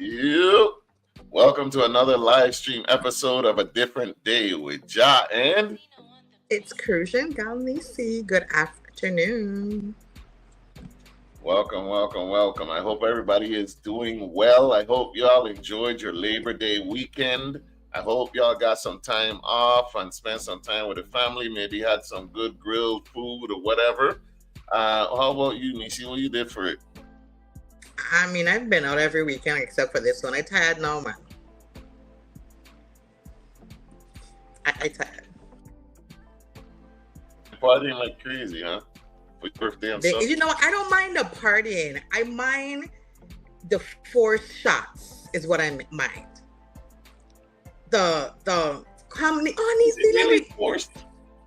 You. Welcome to another live stream episode of A Different Day with Jah and It's Crucian Neci. Good afternoon. welcome. I hope everybody is doing well. I hope y'all enjoyed your Labor Day weekend. I hope y'all got some time off and spent some time with the family. Maybe had some good grilled food or whatever. How about you, Neci? What you did for it? I mean, I've been out every weekend except for this one. I tired now, man. I tired. Partying like crazy, huh? For your birthday and stuff. You know what? I don't mind the partying. I mind the forced shots is what I mind. The comedy. Oh, Neci, let me forced.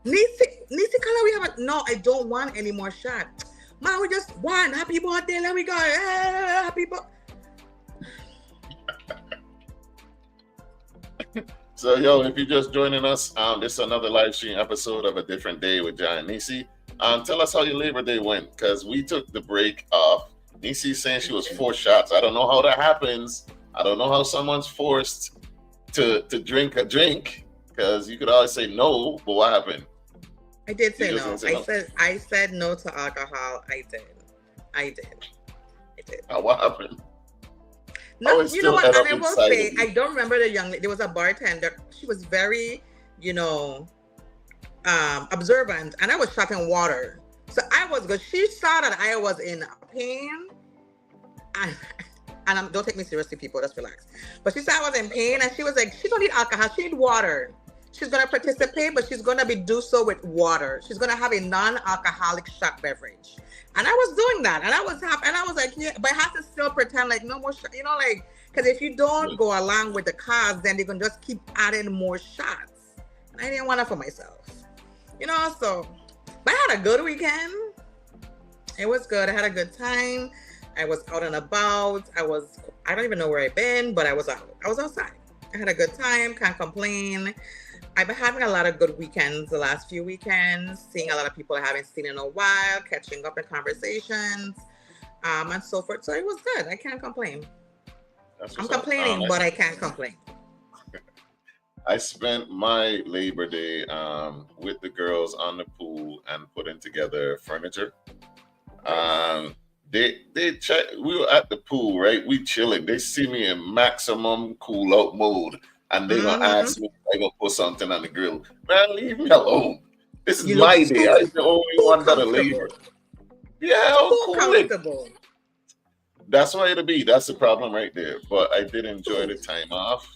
Neci, color we have. No, I don't want any more shots. Man, we just want happy birthday. Let me go. Happy birthday. So, yo, if you're just joining us, this is another live stream episode of A Different Day with Jah and Neci. Tell us how your Labor Day went, because we took the break off. Neci's saying she was 4 shots. I don't know how that happens. I don't know how someone's forced to drink a drink, because you could always say no, but what happened? I did say no. I said no to alcohol. I did. What happened? No, you know what? And I will say, I don't remember the young lady. There was a bartender. She was very, observant, and I was shotting water. So I was good. She saw that I was in pain, and don't take me seriously, people. Just relax. But she saw I was in pain, and she was like, she don't need alcohol. She need water. She's gonna participate, but she's gonna do so with water. She's gonna have a non-alcoholic shot beverage. And I was doing that, and I was happy, and I was like, yeah, but I have to still pretend like no more shot, because if you don't go along with the cause, then they're gonna just keep adding more shots. And I didn't want it for myself, so. But I had a good weekend. It was good. I had a good time. I was out and about. I don't even know where I've been, but I was out. I was outside. I had a good time. Can't complain. I've been having a lot of good weekends the last few weekends, seeing a lot of people I haven't seen in a while, catching up in conversations, and so forth. So it was good. I can't complain. I'm complaining, but I can't complain. I spent my Labor Day with the girls on the pool and putting together furniture. They check. We were at the pool, right? We chilling. They see me in maximum cool out mode. And they're going to ask me if I'm going to put something on the grill. Man, leave me alone. This is my day. I'm the only one that'll labor. Yeah, I'm comfortable. That's why it'll be. That's the problem right there. But I did enjoy the time off.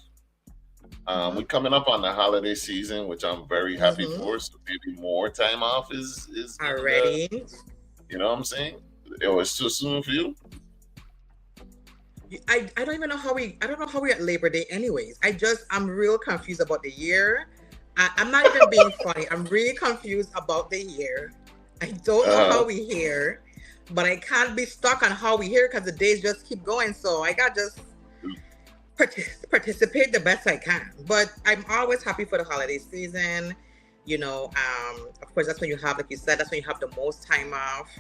We're coming up on the holiday season, which I'm very happy for. So maybe more time off is already. You know what I'm saying? It was too soon for you. I don't even know how we at Labor Day anyways. I'm real confused about the year. I'm not even being funny. I'm really confused about the year. I don't know how we here, but I can't be stuck on how we here because the days just keep going. So I got just participate the best I can. But I'm always happy for the holiday season. Of course, that's when you have, like you said, that's when you have the most time off.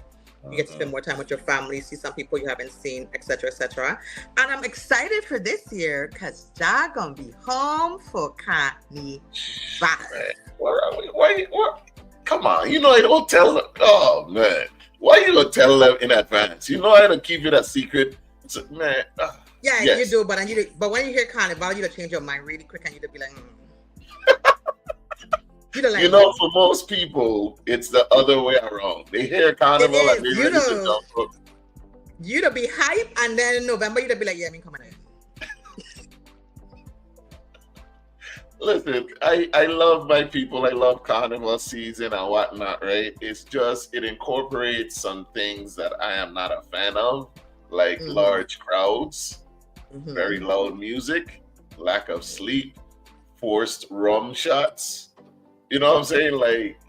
You get to spend more time with your family, see some people you haven't seen, etc., etc. And I'm excited for this year because Jah gonna be home for Carnival. Where are we? Why? Come on, I don't tell them. Oh man, why you don't tell them in advance? I don't keep it a secret. So, man. Yeah, yes. You do, but when you hear Carnival, you change your mind really quick and you be like. For most people, it's the other way around. They hear Carnival and they ready to jump up. You'd be hype, and then in November, you'd be like, yeah, I'm coming in. Listen, I love my people. I love Carnival season and whatnot, right? It's just, it incorporates some things that I am not a fan of, like large crowds, very loud music, lack of sleep, forced rum shots. You know what I'm saying? Like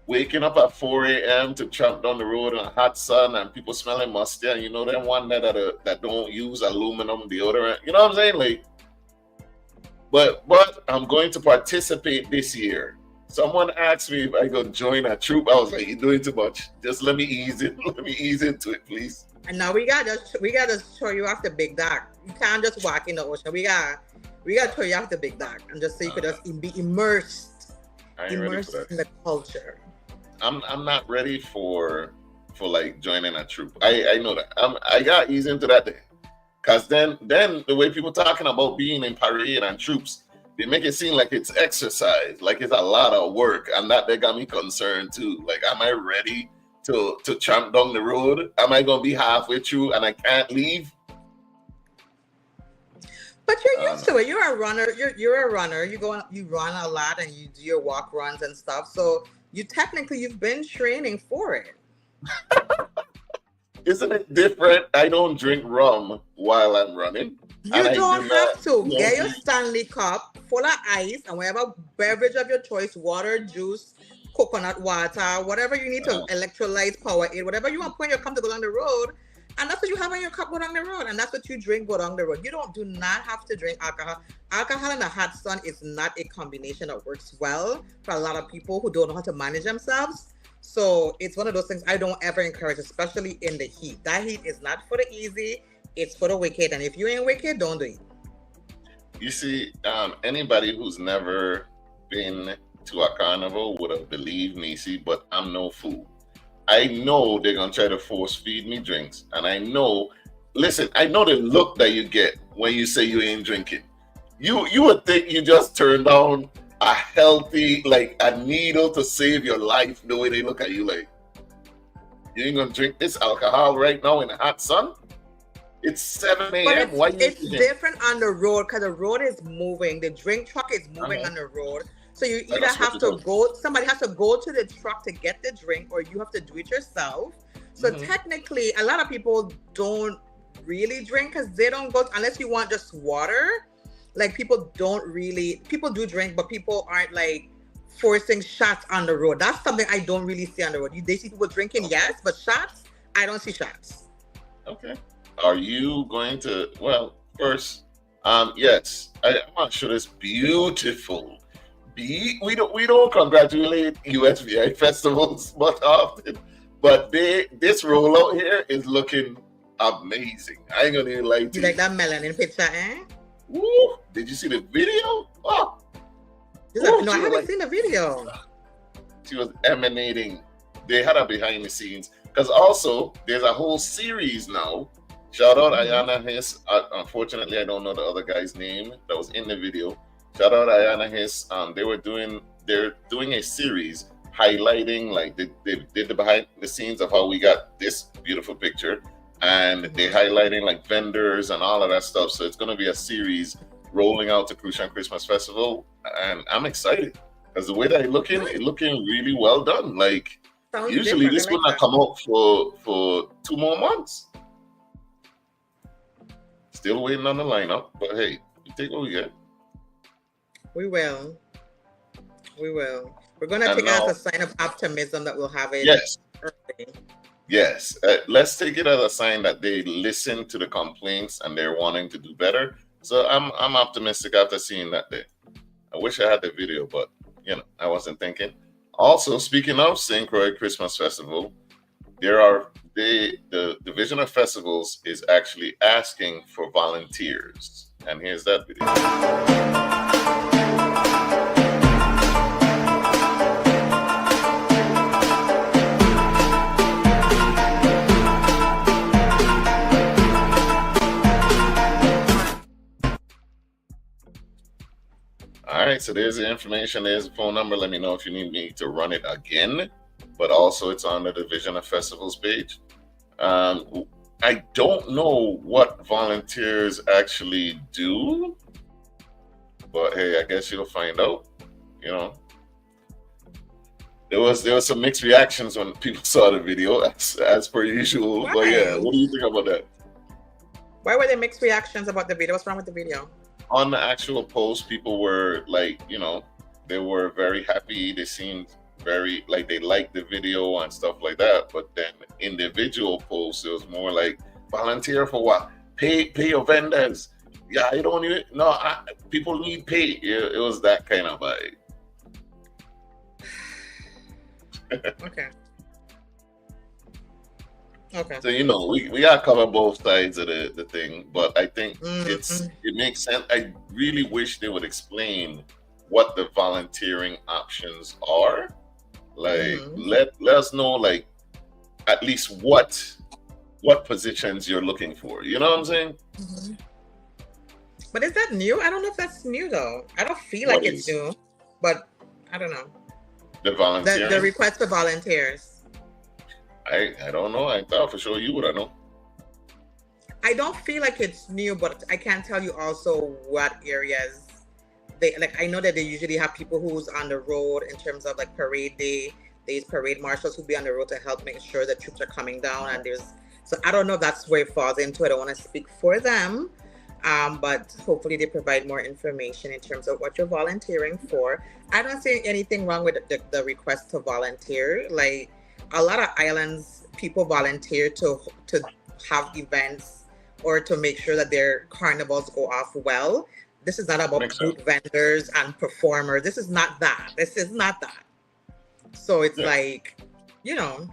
waking up at 4 a.m. to tramp down the road in a hot sun and people smelling musty, and them one that don't use aluminum deodorant. You know what I'm saying? Like, but I'm going to participate this year. Someone asked me if I could join a troop. I was like, you're doing too much. Just let me ease it. Let me ease into it, please. And now we gotta show you off the big dock. You can't just walk in the ocean. We gotta show you off the big dock, and just so you could just be I ain't ready for immersed that. in the culture. I'm not ready for like joining a troop. I know that. I got easy into that day. Cause then the way people talking about being in parade and troops, they make it seem like it's exercise, like it's a lot of work, and that they got me concerned too. Like, am I ready to tramp down the road? Am I gonna be halfway through and I can't leave? But you're Uh, used to it. You're a runner. You're a runner. You run a lot and you do your walk runs and stuff. So you've been training for it. isn't it different? I don't drink rum while I'm running, and You I don't do not, have to you know, get your Stanley cup full of ice and whatever beverage of your choice, water, juice, coconut water, whatever you need to uh, electrolyte, power it, whatever you want to put in your cup to go down the road. And that's what you have in your cup go down the road. And that's what you drink go down the road. You do not have to drink alcohol. Alcohol in the hot sun is not a combination that works well for a lot of people who don't know how to manage themselves. So it's one of those things I don't ever encourage, especially in the heat. That heat is not for the easy, it's for the wicked. And if you ain't wicked, don't do it. you see, anybody who's never been to a carnival would have believed me. See, but I'm no fool. I know they're gonna try to force feed me drinks, and I know. Listen, I know the look that you get when you say you ain't drinking. You would think you just turned down a healthy, like a needle to save your life. The way they look at you, like, you ain't gonna drink this alcohol right now in the hot sun. It's 7 But a.m. Why you it's eating? different on the road because the road is moving. The drink truck is I moving know. on the road. So you I either just what have you to do. go, somebody has to go to the truck to get the drink, or you have to do it yourself. So Mhm. technically, a lot of people don't really drink because they don't go, unless you want just water. Like people do drink, but people aren't like forcing shots on the road. That's something I don't really see on the road. They see people drinking, Okay. yes, but shots, I don't see shots. Okay. Are you going to? Well, first, yes, I want to show this beautiful. We don't congratulate USVI festivals much often, but this rollout here is looking amazing. I ain't gonna even lie to You you. like that melanin picture, eh? Woo! Did you see the video? Oh, No, I she was haven't like, seen the video. she was emanating. They had her behind the scenes because also there's a whole series now. Shout out Mhm. Ayana Hiss. Unfortunately, I don't know the other guy's name that was in the video. Shout out Ayana Hiss. They're doing a series highlighting, like, they did the behind the scenes of how we got this beautiful picture, and they're Mhm. highlighting like vendors and all of that stuff. So it's gonna be a series rolling out to Crucian Christmas Festival, and I'm excited because the way that Nice. it looking really well done. Like, Sounds usually different. I this would like not that. come out for 2 more months. Still waiting on the lineup, but hey, we take what we get. We will. We will. We're gonna And take it as a now, sign of optimism that we'll have it yes, early. yes, let's take it as a sign that they listen to the complaints and they're wanting to do better. So I'm optimistic after seeing that day. I wish I had the video, but I wasn't thinking. Also, speaking of St. Croix Christmas Festival, the Division of Festivals is actually asking for volunteers. And here's that video. All right, so there's the information. There's the phone number. Let me know if you need me to run it again. But also, it's on the Division of Festivals page. Um, I don't know what volunteers actually do, but hey, I guess you'll find out. You know, there was some mixed reactions when people saw the video, as per usual. But yeah, Why? what do you think about that? Why were there mixed reactions about the video? What's wrong with the video? On the actual post, people were like, they were very happy. They seemed very like they liked the video and stuff like that. But then individual posts, it was more like, volunteer for what? Pay your vendors. Yeah, I don't even no. People need pay. It was that kind of vibe. Okay. Okay. So we gotta cover both sides of the thing, but I think Mm-hmm. it makes sense. I really wish they would explain what the volunteering options are. Like Mm-hmm. let us know like at least what positions you're looking for. You know what I'm saying? Mm-hmm. But is that new? I don't know if that's new though. I don't feel like What it's is new, but I don't know. the The volunteering? request for volunteers. I don't know. I thought for sure you would have known. I don't feel like it's new, but I can tell you also what areas they like. I know that they usually have people who's on the road in terms of like parade day. There's parade marshals who be on the road to help make sure the troops are coming down. And there's so I don't know if that's where it falls into. I don't want to speak for them, but hopefully they provide more information in terms of what you're volunteering for. I don't see anything wrong with the request to volunteer. Like a lot of islands, people volunteer to have events or to make sure that their carnivals go off well. This is not about Makes sense. booth vendors and performers. This is not that. This is not that. So it's Yeah, like, you know,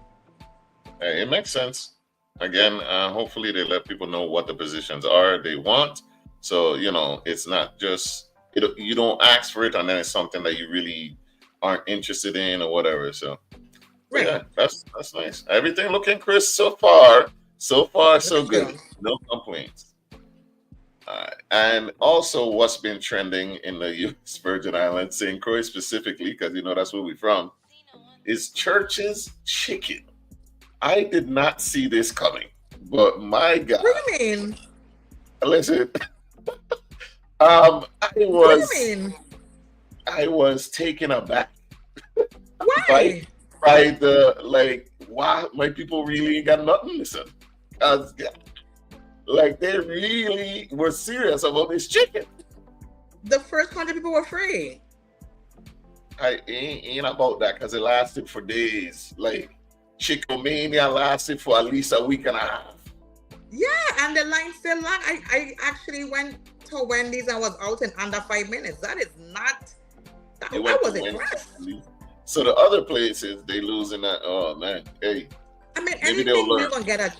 it makes sense. Again, hopefully they let people know what the positions are they want. So it's not just you don't ask for it and then it's something that you really aren't interested in or whatever. So right. yeah, that's nice. Everything looking crisp so far. So far, so Thank good. you. No complaints. And also, what's been trending in the U.S. Virgin Islands, St. Croix specifically, because that's where we're from, is churches chicken. I did not see this coming, but my What God, do you mean? listen, I What do you was mean? I was taken aback by Why? the like, why my people really ain't got nothing. Listen, 'cause, like they really were serious about this chicken. The first 100 people were free. I ain't about that because it lasted for days. Like chicken mania lasted for at least a week and a half. Yeah, and the line still long. I actually went to Wendy's and was out in under 5 minutes. That is not. They I went to was Wednesday. impressed. So the other places they losing that. Oh man, hey, I mean, maybe they'll anything new learn. gonna get a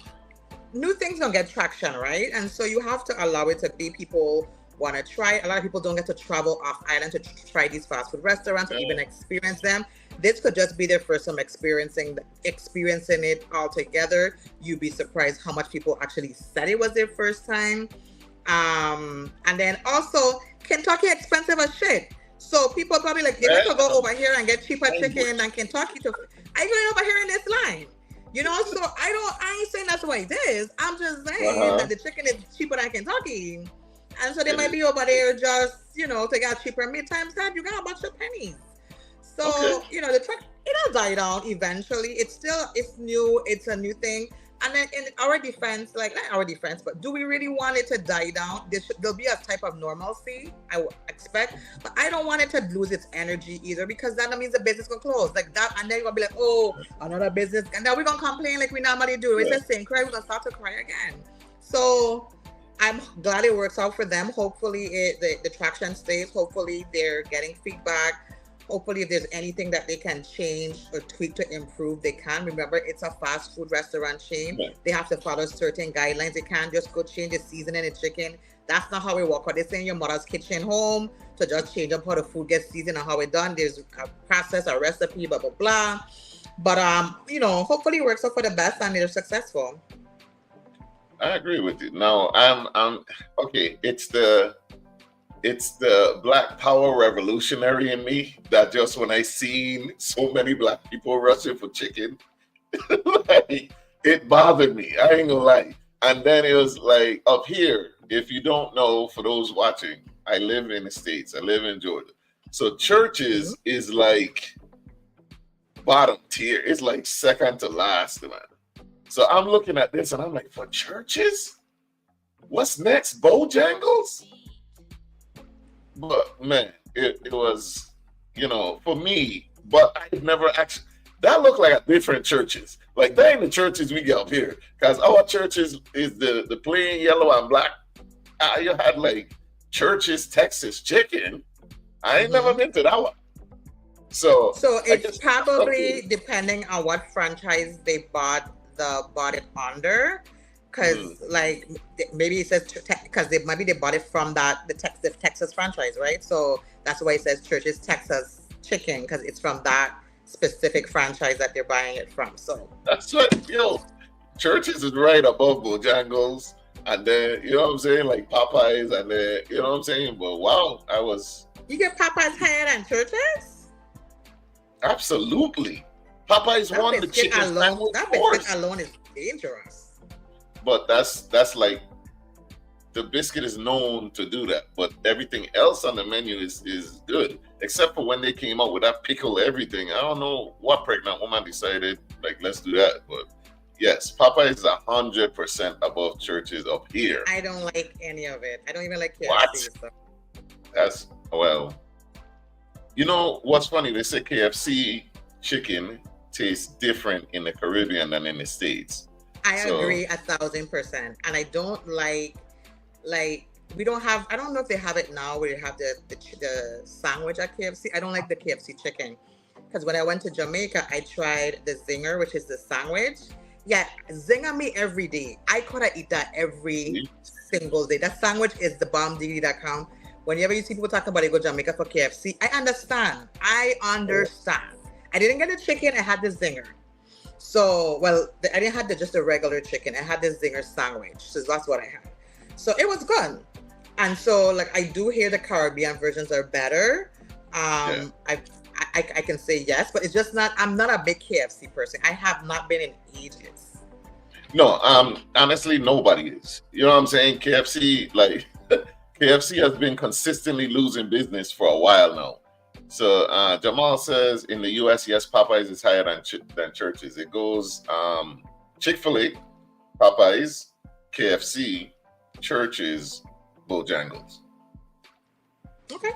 new things gonna get traction, right? And so you have to allow it to be. People want to try. A lot of people don't get to travel off island to try these fast food restaurants or Yeah, even experience them. This could just be their first time experiencing it all together. You'd be surprised how much people actually said it was their first time. And then also Kentucky expensive as shit. So people probably like, if I could go over here and get cheaper chicken than Kentucky, to I going over here in this line. So I ain't saying that's what it is. I'm just saying that the chicken is cheaper than Kentucky. And so they it might is. be over there just, to get cheaper. Mid times that you got a bunch of pennies. Okay. So, the truck, it'll die down eventually. It's new, it's a new thing. And then in our defense, like not our defense, but do we really want it to die down? There'll be a type of normalcy, I would expect, but I don't want it to lose its energy either because that means the business gonna close like that, and then you're gonna be like, oh, another business, and then we're gonna complain like we normally do. It's Yeah. the same cry, we're gonna start to cry again. So I'm glad it works out for them. Hopefully, the traction stays. Hopefully, they're getting feedback. Hopefully, if there's anything that they can change or tweak to improve, they can. Remember, it's a fast food restaurant chain. Yeah. They have to follow certain guidelines. They can't just go change the seasoning in the chicken. That's not how it works. Or they say in your mother's kitchen home to just change up how the food gets seasoned and how it's done. There's a process, a recipe, blah blah blah. But hopefully it works out for the best and they're successful. I agree with you. Now I'm okay. It's the Black Power revolutionary in me that just when I seen so many black people rushing for chicken, like it bothered me. I ain't gonna lie. And then it was like up here. If you don't know, for those watching, I live in the States. I live in Georgia. So churches is like bottom tier. It's like second to last, man. So I'm looking at this and I'm like, for churches? What's next? Bojangles? But man, it was, for me, but I've never actually, that looked like a different churches. Like that ain't the churches we get up here. Because our churches is the plain yellow and black. You had like churches, Texas chicken. I ain't never been to that one. So it's probably depending on what franchise they bought the bought it under, because like maybe it says because they bought it from the Texas franchise, right? So that's why it says Church's Texas Chicken, because it's from that specific franchise that they're buying it from. So that's what Church's is right above Bojangles, and then you know what I'm saying, like Popeyes, and then you know what I'm saying. But wow, you get Popeyes higher than Church's? Absolutely. Popeyes won the chicken alone. That biscuit alone is dangerous. But that's like, the biscuit is known to do that, but everything else on the menu is good, except for when they came out with that pickle everything. I don't know what pregnant woman decided, like, let's do that. But yes, Popeyes is 100% above Church's up here. I don't like any of it. I don't even like KFC. What? So. That's, well, you know what's funny? They say KFC chicken tastes different in the Caribbean than in the States. I agree 1,000%. And I don't like we don't have, I don't know if they have it now where they have the sandwich at KFC. I don't like the KFC chicken, because when I went to Jamaica, I tried the zinger, which is the sandwich. Yeah, zinger me every day. I could eat that every single day. That sandwich is the bomb DD.com. Whenever you see people talking about they go to Jamaica for KFC, I understand. I didn't get the chicken, I had the zinger. So, well, I didn't have just the regular chicken. I had the zinger sandwich. So that's what I had. So it was good. And so, like, I do hear the Caribbean versions are better. I can say yes, but it's just not, I'm not a big KFC person. I have not been in ages. No, honestly, nobody is. You know what I'm saying? KFC, like, KFC has been consistently losing business for a while now. So Jamal says in the US, yes, Popeyes is higher than Church's. It goes Chick-fil-A, Popeyes, KFC, Church's, Bojangles. Okay.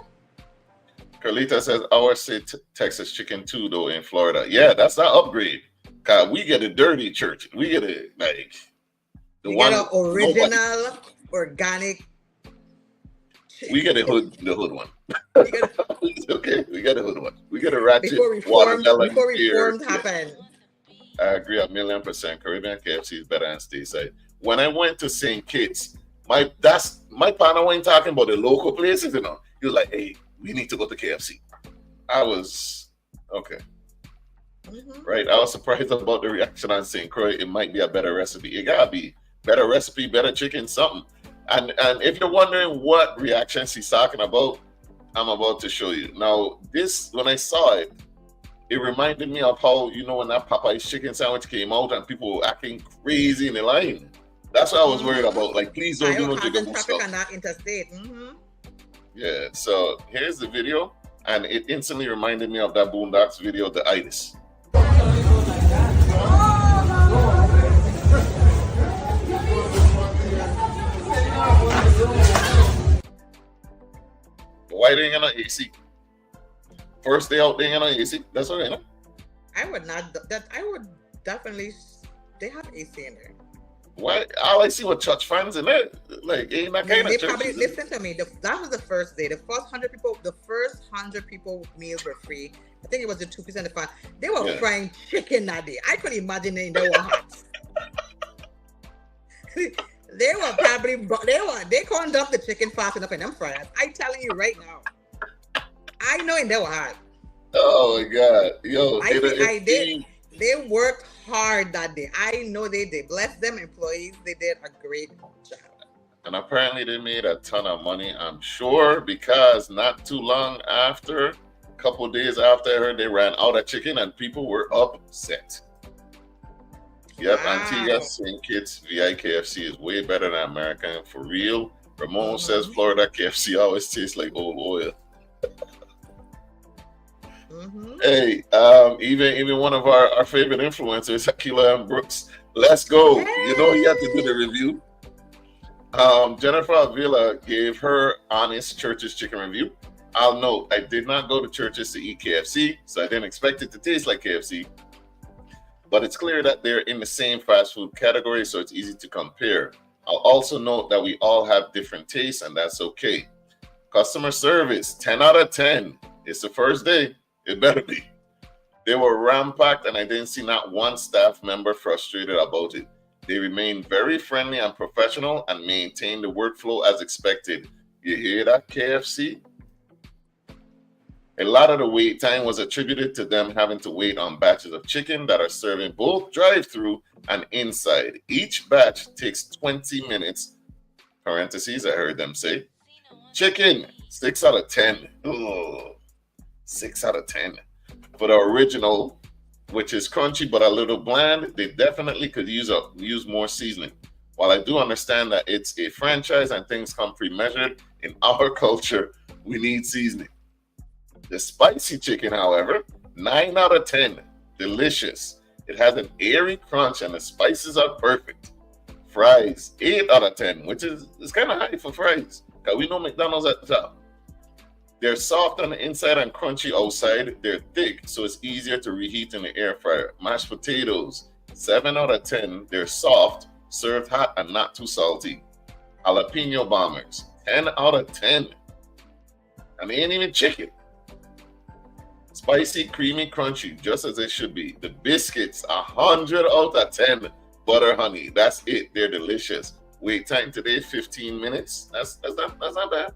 Carlita says ours say Texas chicken too, though, in Florida. Yeah, that's that upgrade. Cause we get a dirty church. We get a like the you one get an original organic. We get the hood one. Okay, we get a hood one. We get a ratchet watermelon. Before reformed happened. I agree 1,000,000%. Caribbean KFC is better than stateside. When I went to St. Kitts, my partner wasn't talking about the local places, you know. He was like, hey, we need to go to KFC. I was okay. Right. I was surprised about the reaction on St. Croix. It might be a better recipe. It gotta be better recipe, better chicken, something. And if you're wondering what reactions he's talking about, I'm about to show you. Now, this, when I saw it, it reminded me of how, you know, when that Popeye's chicken sandwich came out and people were acting crazy in the line. That's what I was worried about. Like, please don't do no chicken stuff. On that interstate. Yeah, so here's the video, and it instantly reminded me of that Boondocks video, the itis. Why they ain't got no AC? First day out, they ain't got no AC. That's okay, no? I would not. I would definitely. They have AC in there. Why? All I see were church fans in there. Like, ain't that kind of church. They probably listen to me. That was the first day. The first 100 people meals were free. I think it was the 2% of the fan. They were frying chicken that day. I couldn't imagine they were hot. They were probably they couldn't dump the chicken fast enough in them fryers. I telling you right now. I know they were hot. Oh my God. Yo, they worked hard that day. I know they did. Bless them employees. They did a great job. And apparently they made a ton of money, I'm sure, because not too long after, a couple days after I heard they ran out of chicken and people were upset. Yep, Antigua St. Kitts VI KFC is way better than American, for real. Ramon says Florida KFC always tastes like old oil. Hey, even one of our favorite influencers, Akila M. Brooks, let's go. Hey. You know you have to do the review. Jennifer Avila gave her honest Church's chicken review. I'll note, I did not go to Church's to eat KFC, so I didn't expect it to taste like KFC. But it's clear that they're in the same fast food category, so it's easy to compare. I'll also note that we all have different tastes, and that's okay. Customer service, 10 out of 10. It's the first day. It better be. They were rampacked, and I didn't see not one staff member frustrated about it. They remained very friendly and professional and maintained the workflow as expected. You hear that, KFC? A lot of the wait time was attributed to them having to wait on batches of chicken that are serving both drive-through and inside. Each batch takes 20 minutes. Parentheses, I heard them say. Chicken, 6 out of 10. Ugh, 6 out of 10. For the original, which is crunchy but a little bland, they definitely could use more seasoning. While I do understand that it's a franchise and things come pre-measured, in our culture, we need seasoning. The spicy chicken, however, 9 out of 10. Delicious. It has an airy crunch and the spices are perfect. Fries, 8 out of 10, which is kind of high for fries. Because we know McDonald's at the top. They're soft on the inside and crunchy outside. They're thick, so it's easier to reheat in the air fryer. Mashed potatoes, 7 out of 10. They're soft, served hot, and not too salty. Jalapeno bombers, 10 out of 10. And they ain't even chicken. Spicy, creamy, crunchy, just as it should be. The biscuits, 100 out of 10. Butter honey, that's it. They're delicious. Wait time today, 15 minutes. That's not bad.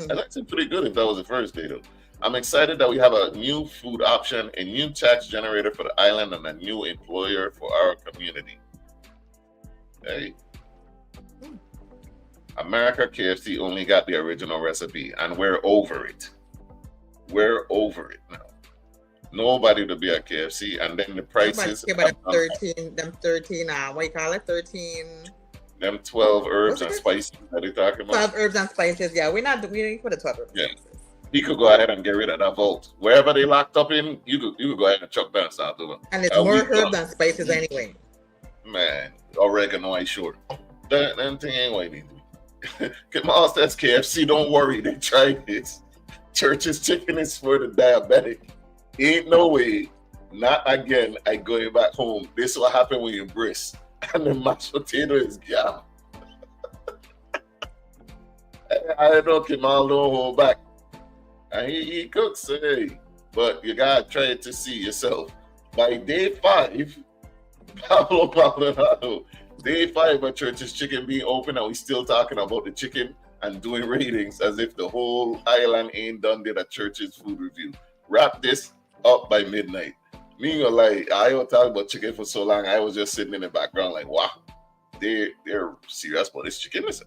That's pretty good if that was the first day, though. I'm excited that we have a new food option, a new tax generator for the island, and a new employer for our community. Hey. America KFC only got the original recipe, and we're over it. We're over it now. Nobody to be at KFC, and then the prices. Them 13, what you call it? 13. Them 12 herbs and spices that they're talking about. 12 herbs and spices, yeah. We didn't put the 12 herbs and spices. He could go ahead and get rid of that vault. Wherever they locked up in, you could go ahead and chuck that and start doing. And it's more herbs than spices anyway. Man, oregano, I sure. That thing ain't what you need. Kamal says KFC, don't worry, they tried this. Church's chicken is for the diabetic. Ain't no way, not again, I going back home. This what happened when you brisk. And the mashed potato is gone. I don't Kamal don't hold back. And he cooks, hey. But you gotta try it to see yourself. By day 5, Pablo, day 5 of Church's Chicken being open, and we still talking about the chicken and doing ratings as if the whole island ain't done did a Church's food review. Wrap this up by midnight. Me, like, I don't talk about chicken for so long. I was just sitting in the background like, wow, they're serious about this chicken. Listen,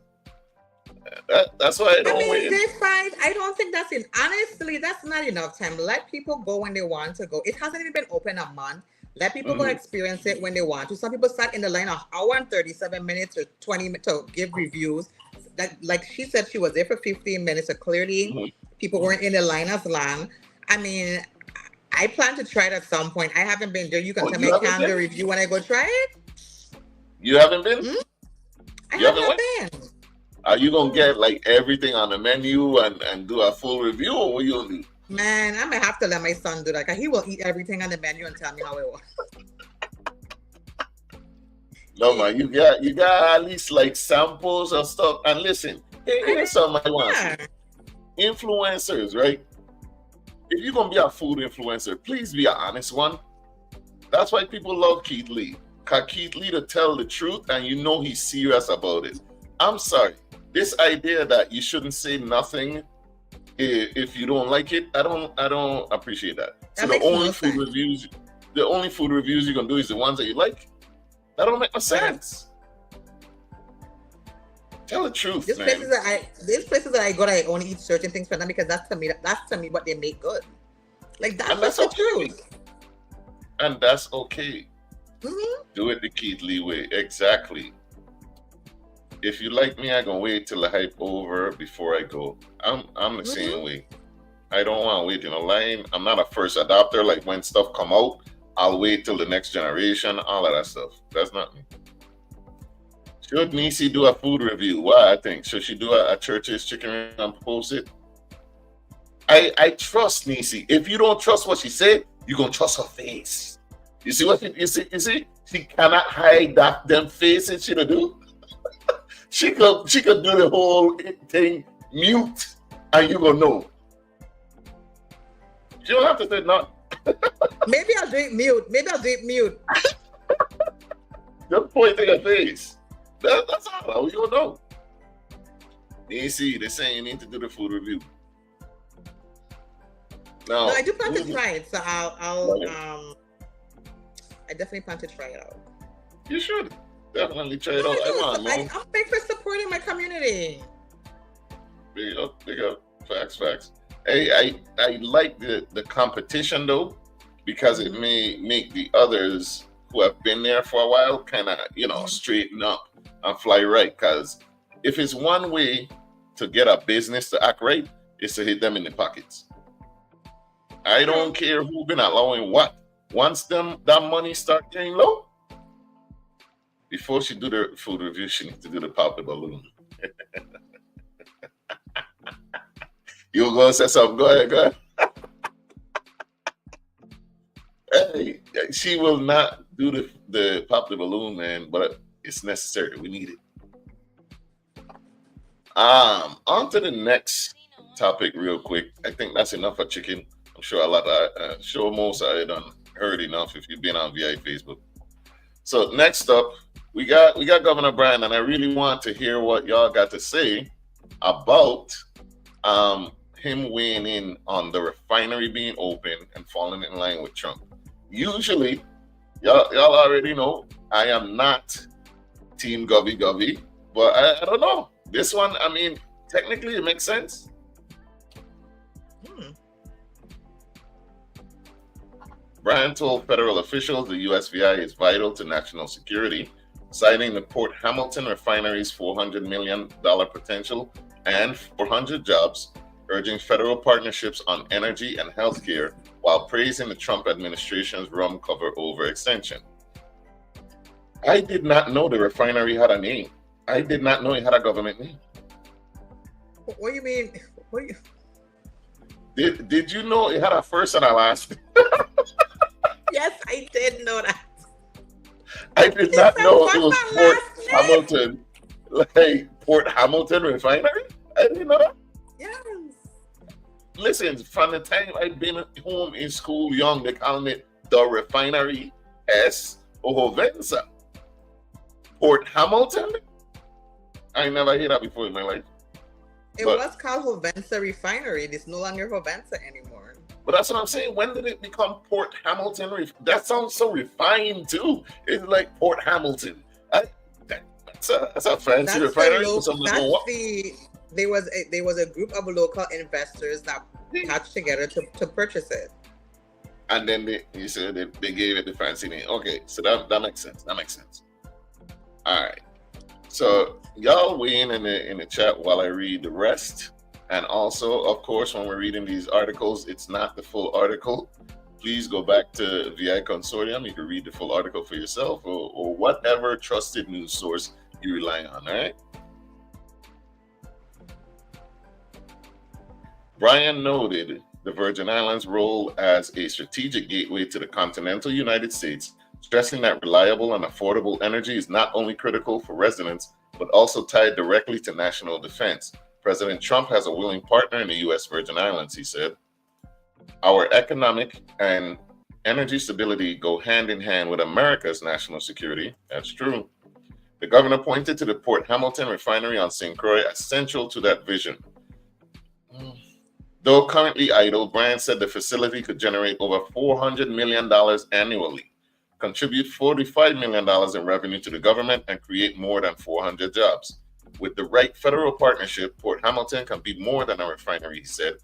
that's why I don't wait. Day 5, I don't think that's it. Honestly, that's not enough time. Let people go when they want to go. It hasn't even been open a month. Let people go experience it when they want to. Some people sat in the line an hour and 37 minutes or 20 minutes to give reviews. That, like she said, she was there for 15 minutes. So clearly, people weren't in the line as long. I mean, I plan to try it at some point. I haven't been there. You can tell me I can do a review when I go try it. You haven't been? I haven't been. Are you gonna get like everything on the menu and do a full review, or what you gonna do? Man, I might have to let my son do that because he will eat everything on the menu and tell me how it was. No man, you got at least like samples and stuff. And listen, here's something I want to say. Influencers, right? If you're gonna be a food influencer, please be an honest one. That's why people love Keith Lee. Cause Keith Lee to tell the truth, and you know he's serious about it. I'm sorry, this idea that you shouldn't say nothing if you don't like it, I don't appreciate that. So the only food reviews you're gonna do is the ones that you like. That don't make no sense. Tell the truth, These places that I go, I only eat certain things from them because that's to me what they make good. Like that's the truth. And that's okay. Do it the Keith Lee way. Exactly. If you like me, I'm gonna wait till the hype over before I go. I'm the same way. I don't want to wait in a line. I'm not a first adopter. Like when stuff come out, I'll wait till the next generation, all of that stuff. That's not me. Should Neci do a food review? What I think? Should she do a Church's Chicken and post it? I trust Neci. If you don't trust what she said, you're gonna trust her face. You see what you see? She cannot hide that them faces she do. She could do the whole thing mute and you gonna know. She don't have to say nothing. Maybe I'll do it mute. Just point to your face. That's all. You don't know. Neci, they're saying you need to do the food review. No, I do plan to try it. So I'll I definitely plan to try it out. You should definitely try it out. I'm big for supporting my community. Big up. Facts. Hey, I like the competition though, because it may make the others who have been there for a while kind of, straighten up and fly right. Because if it's one way to get a business to act right, is to hit them in the pockets. I don't care who been allowing what. Once that money start getting low, before she do the food review, she needs to do the pop the balloon. You were gonna say something? Go ahead. Hey, she will not do the pop the balloon, man, but it's necessary. We need it. On to the next topic real quick. I think that's enough for chicken. I'm sure most of it done heard enough if you've been on VI Facebook. So next up, we got Governor Brian, and I really want to hear what y'all got to say about him weighing in on the refinery being open and falling in line with Trump. Usually, y'all already know I am not Team Govy, but I don't know. This one, I mean, technically it makes sense. Brian told federal officials the USVI is vital to national security, citing the Port Hamilton refinery's $400 million potential and 400 jobs, urging federal partnerships on energy and healthcare, while praising the Trump administration's rum cover overextension. I did not know the refinery had a name. I did not know it had a government name. What do you mean? Did you know it had a first and a last? Yes, I did know that. I did not know it was Port Hamilton. Like Port Hamilton Refinery? I didn't know that. Yes. Listen, from the time I've been home in school young, they call it the refinery S. Ohovensa. Port Hamilton? I never heard that before in my life. It was called Hovensa Refinery. It's no longer Hovensa anymore. But that's what I'm saying. When did it become Port Hamilton? That sounds so refined too. It's like Port Hamilton. That's a fancy refinery. There was a group of local investors that patched together to purchase it. And then you said they gave it the fancy name. Okay, so that makes sense. All right. So y'all weigh in the chat while I read the rest. And also, of course, when we're reading these articles, it's not the full article. Please go back to VI Consortium. You can read the full article for yourself or whatever trusted news source you rely on, all right? Brian noted the Virgin Islands' role as a strategic gateway to the continental United States, stressing that reliable and affordable energy is not only critical for residents, but also tied directly to national defense. President Trump has a willing partner in the U.S. Virgin Islands, he said. Our economic and energy stability go hand in hand with America's national security. That's true. The governor pointed to the Port Hamilton refinery on St. Croix as central to that vision. Though currently idle, Brian said the facility could generate over $400 million annually, contribute $45 million in revenue to the government, and create more than 400 jobs. With the right federal partnership, Port Hamilton can be more than a refinery, he said.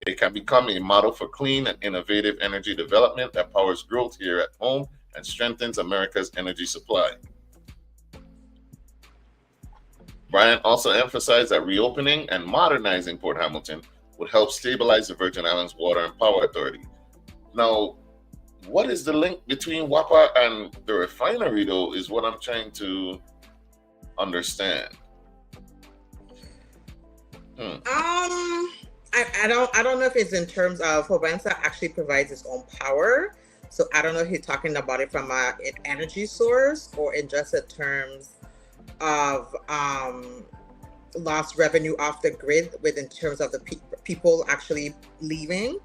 It can become a model for clean and innovative energy development that powers growth here at home and strengthens America's energy supply. Brian also emphasized that reopening and modernizing Port Hamilton would help stabilize the Virgin Islands Water and Power Authority. Now, what is the link between WAPA and the refinery, though, is what I'm trying to understand. I don't know if it's in terms of Hovensa actually provides its own power. So I don't know if he's talking about it from an energy source or in just in terms of lost revenue off the grid in terms of the people actually leaving.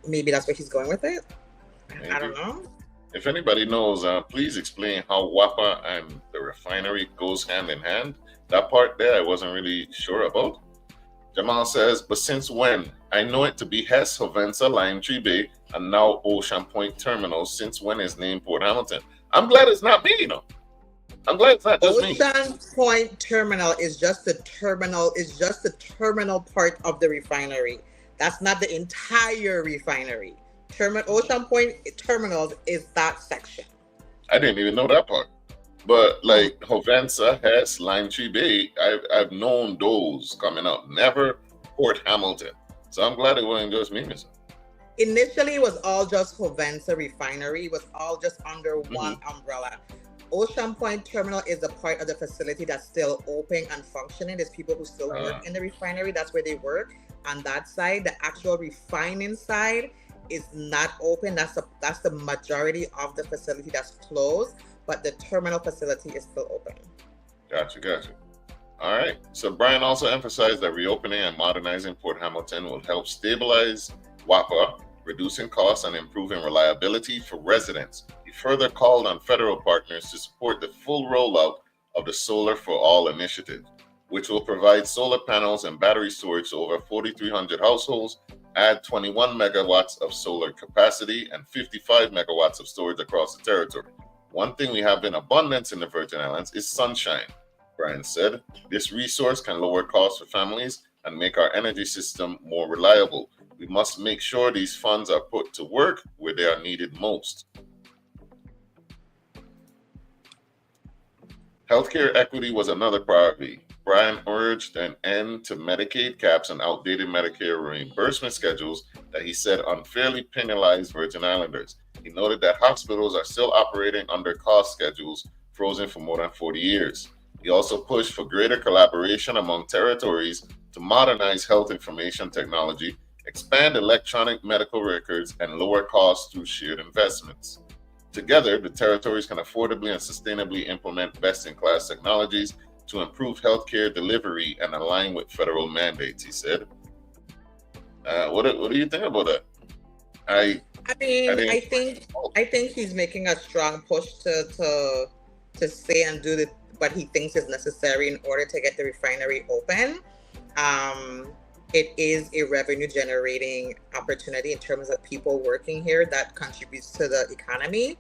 maybe that's where he's going with it. Maybe. I don't know. If anybody knows, please explain how WAPA and the refinery goes hand in hand. That part there I wasn't really sure about. Jamal says, but since when? I know it to be Hess, Hovensa, Lime Tree Bay, and now Ocean Point Terminal. Since when is named Port Hamilton? I'm glad it's not me, I'm glad it's not just me. Ocean Point Terminal is just the terminal, part of the refinery. That's not the entire refinery. Ocean Point Terminals is that section. I didn't even know that part. But like Hovensa, Hess, Lime Tree Bay, I've known those coming up. Never Port Hamilton. So I'm glad it wasn't just me, Mister. Initially, it was all just Hovensa Refinery. It was all just under one umbrella. Ocean Point Terminal is a part of the facility that's still open and functioning. There's people who still work in the refinery. That's where they work. On that side, the actual refining side is not open. That's the majority of the facility that's closed. But the terminal facility is still open. Gotcha. All right. So Brian also emphasized that reopening and modernizing Port Hamilton will help stabilize WAPA, reducing costs and improving reliability for residents. He further called on federal partners to support the full rollout of the Solar for All initiative, which will provide solar panels and battery storage to over 4,300 households, add 21 megawatts of solar capacity and 55 megawatts of storage across the territory. One thing we have in abundance in the Virgin Islands is sunshine, Brian said. This resource can lower costs for families and make our energy system more reliable. We must make sure these funds are put to work where they are needed most. Healthcare equity was another priority. Brian urged an end to Medicaid caps and outdated Medicare reimbursement schedules that he said unfairly penalized Virgin Islanders. He noted that hospitals are still operating under cost schedules frozen for more than 40 years. He also pushed for greater collaboration among territories to modernize health information technology, expand electronic medical records, and lower costs through shared investments. Together, the territories can affordably and sustainably implement best-in-class technologies to improve healthcare delivery and align with federal mandates, he said. What do you think about that? I think he's making a strong push to say and do what he thinks is necessary in order to get the refinery open. It is a revenue generating opportunity in terms of people working here that contributes to the economy.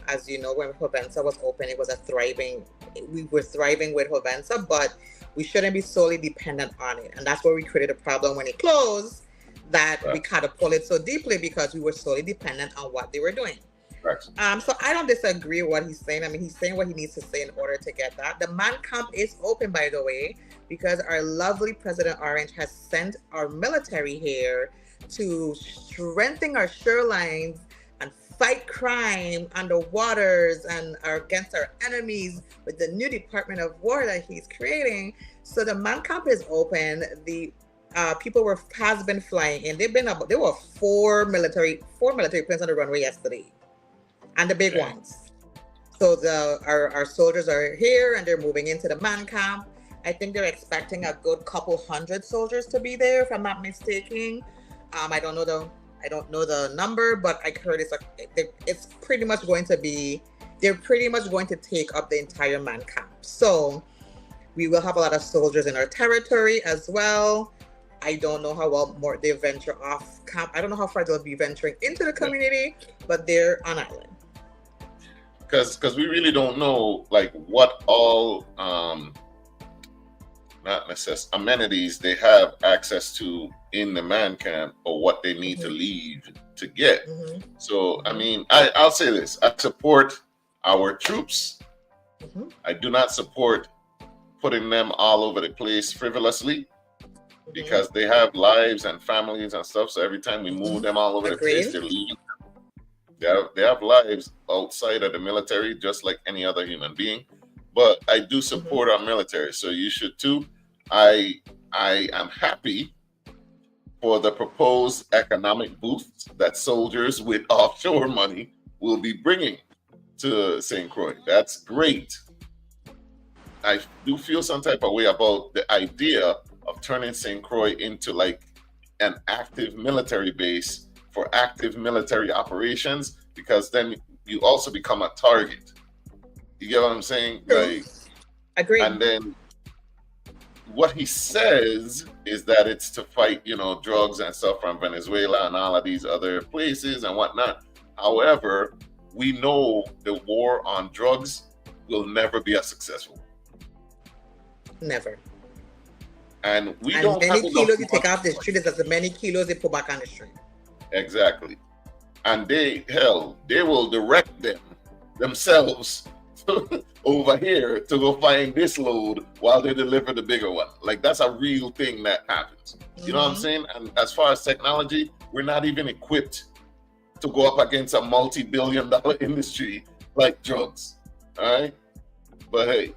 As you know, when Hovensa was open, we were thriving with Hovensa, but we shouldn't be solely dependent on it. And that's where we created a problem when it closed, that we catapulted so deeply because we were solely dependent on what they were doing. Right. So I don't disagree with what he's saying. I mean, he's saying what he needs to say in order to get that. The man camp is open, by the way, because our lovely President Orange has sent our military here to strengthen our shorelines and fight crime on the waters and against our enemies with the new Department of War that he's creating. So the man camp is open. The people has been flying in. There were four military planes on the runway yesterday, and the big ones. So our soldiers are here and they're moving into the man camp. I think they're expecting a good couple hundred soldiers to be there, if I'm not mistaken. I don't know the number, but I heard it's pretty much going to be. They're pretty much going to take up the entire man camp. So we will have a lot of soldiers in our territory as well. I don't know how well more they venture off camp. I don't know how far they'll be venturing into the community, but they're on island. Because we really don't know like what all amenities they have access to in the man camp or what they need to leave to get. So I mean, I'll say this: I support our troops. I do not support putting them all over the place frivolously, because they have lives and families and stuff. So every time we move them all over the place, they're leaving. They have lives outside of the military, just like any other human being. But I do support our military, so you should too. I am happy for the proposed economic boost that soldiers with offshore money will be bringing to St. Croix. That's great. I do feel some type of way about the idea of turning St. Croix into like an active military base for active military operations, because then you also become a target. You get what I'm saying? Like, agreed. and then what he says is that it's to fight, drugs and stuff from Venezuela and all of these other places and whatnot. However, we know the war on drugs will never be as successful. Never. And we and don't many have kilos you take off the street is as many kilos they put back on the street. Exactly. And they will direct themselves over here to go find this load while they deliver the bigger one. Like, that's a real thing that happens. You know what I'm saying? And as far as technology, we're not even equipped to go up against a multi-billion-dollar industry like drugs. All right? But hey,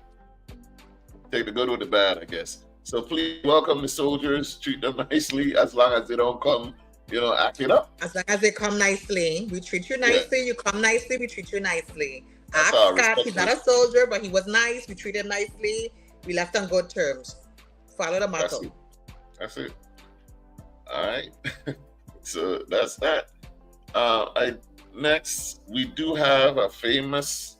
take the good with the bad, I guess. So please welcome the soldiers, treat them nicely as long as they don't come, acting up. As long as they come nicely, we treat you nicely. Yeah. You come nicely, we treat you nicely. Ask Scott, he's not a soldier, but he was nice. We treated him nicely. We left on good terms. Follow the motto. That's it. All right. So that's that. Next, we do have a famous,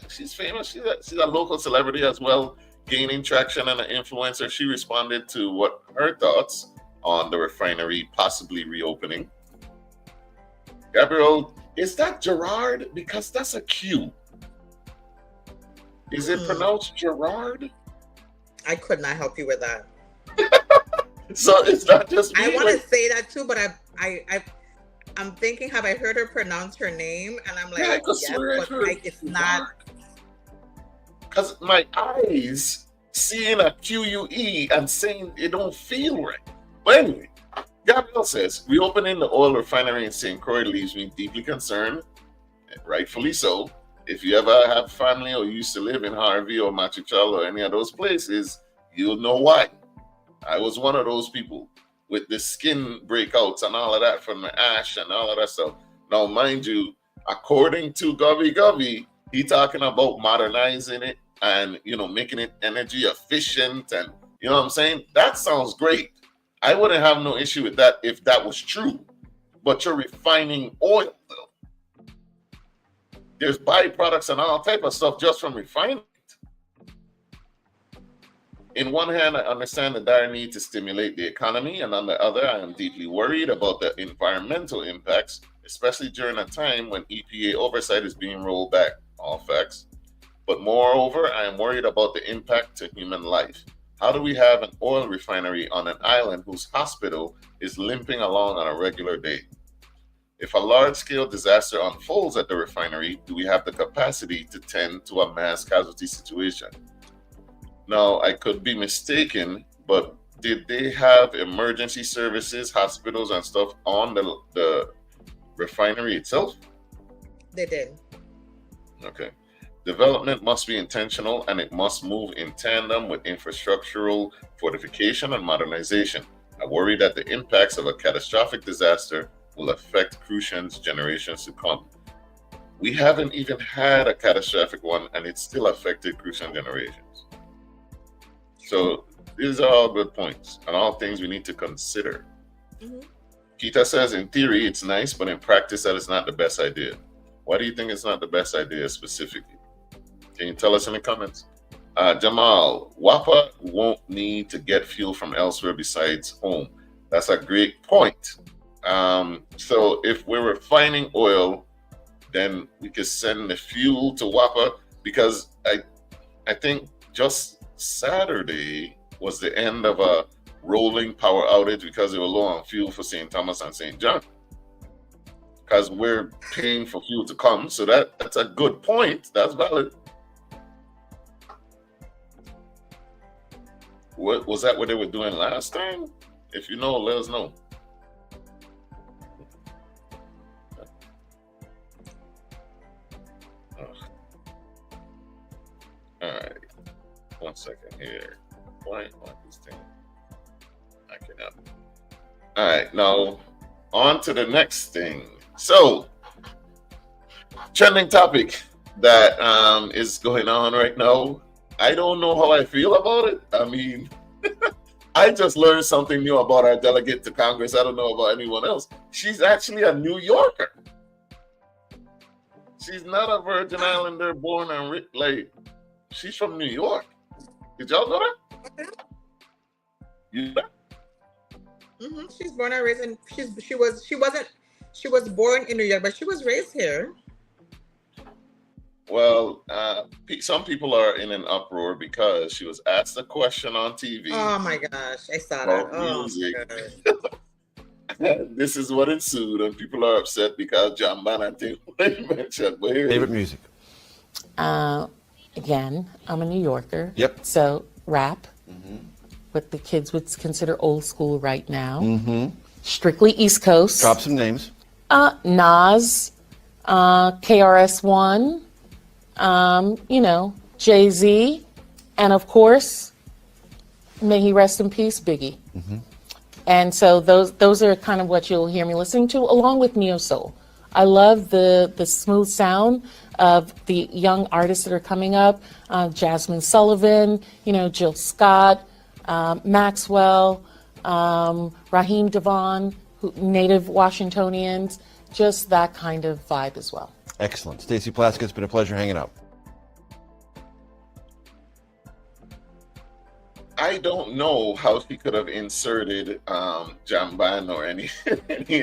she's famous. She's a local celebrity as well, gaining traction and an influencer. She responded to what her thoughts on the refinery possibly reopening. Gabriel, is that Gerard? Because that's a Q. Is it pronounced Gerard? I could not help you with that. So it's not just me. I want to say that too, but I'm thinking, have I heard her pronounce her name? And I'm like, yes, but it's not. Because my eyes seeing a QUE and saying it don't feel right. But anyway, Gabriel says, reopening the oil refinery in St. Croix leaves me deeply concerned, and rightfully so. If you ever have family or used to live in Harvey or Machichal or any of those places, you'll know why. I was one of those people with the skin breakouts and all of that from the ash and all of that stuff. Now, mind you, according to Govey, he talking about modernizing it and, making it energy efficient and, you know what I'm saying? That sounds great. I wouldn't have no issue with that if that was true. But you're refining oil, though. There's byproducts and all type of stuff just from refining it. In one hand, I understand the dire need to stimulate the economy, and on the other, I am deeply worried about the environmental impacts, especially during a time when EPA oversight is being rolled back. All facts. But moreover, I am worried about the impact to human life. How do we have an oil refinery on an island whose hospital is limping along on a regular day? If a large-scale disaster unfolds at the refinery, do we have the capacity to tend to a mass casualty situation? Now, I could be mistaken, but did they have emergency services, hospitals, and stuff on the refinery itself? They did. Okay. Development must be intentional, and it must move in tandem with infrastructural fortification and modernization. I worry that the impacts of a catastrophic disaster will affect Crucian's generations to come. We haven't even had a catastrophic one, and it still affected Crucian generations. So these are all good points and all things we need to consider. Kita says, in theory, it's nice, but in practice, that is not the best idea. Why do you think it's not the best idea specifically? Can you tell us in the comments? Jamal, WAPA won't need to get fuel from elsewhere besides home. That's a great point. So if we're refining oil, then we could send the fuel to WAPA, because I think just Saturday was the end of a rolling power outage because they were low on fuel for St. Thomas and St. John. Because we're paying for fuel to come. So that's a good point. That's valid. What was that what they were doing last time? If you know, let us know. All right. 1 second here. Why on this thing? I cannot. All right. Now, on to the next thing. So, trending topic that is going on right now. I don't know how I feel about it. I mean, I just learned something new about our delegate to Congress. I don't know about anyone else. She's actually a New Yorker. She's not a Virgin Islander born and like she's from New York. Did y'all know that? You know? She's born and raised in she was born in New York, but she was raised here. Well, some people are in an uproar because she was asked a question on TV. Oh my gosh, I saw that. Oh music. This is what ensued, and people are upset because John Bannaty mentioned. Favorite music? Again, I'm a New Yorker. Yep. So rap, what the kids would consider old school right now. Strictly East Coast. Drop some names. Nas, KRS-One, Jay-Z, and of course, may he rest in peace, Biggie. And so those are kind of what you'll hear me listening to, along with neo soul. I love the smooth sound of the young artists that are coming up. Jasmine Sullivan, Jill Scott, Maxwell, Raheem Devon, native Washingtonians, just that kind of vibe as well. Excellent. Stacey Plaskett, it's been a pleasure hanging out. I don't know how she could have inserted Jamban or any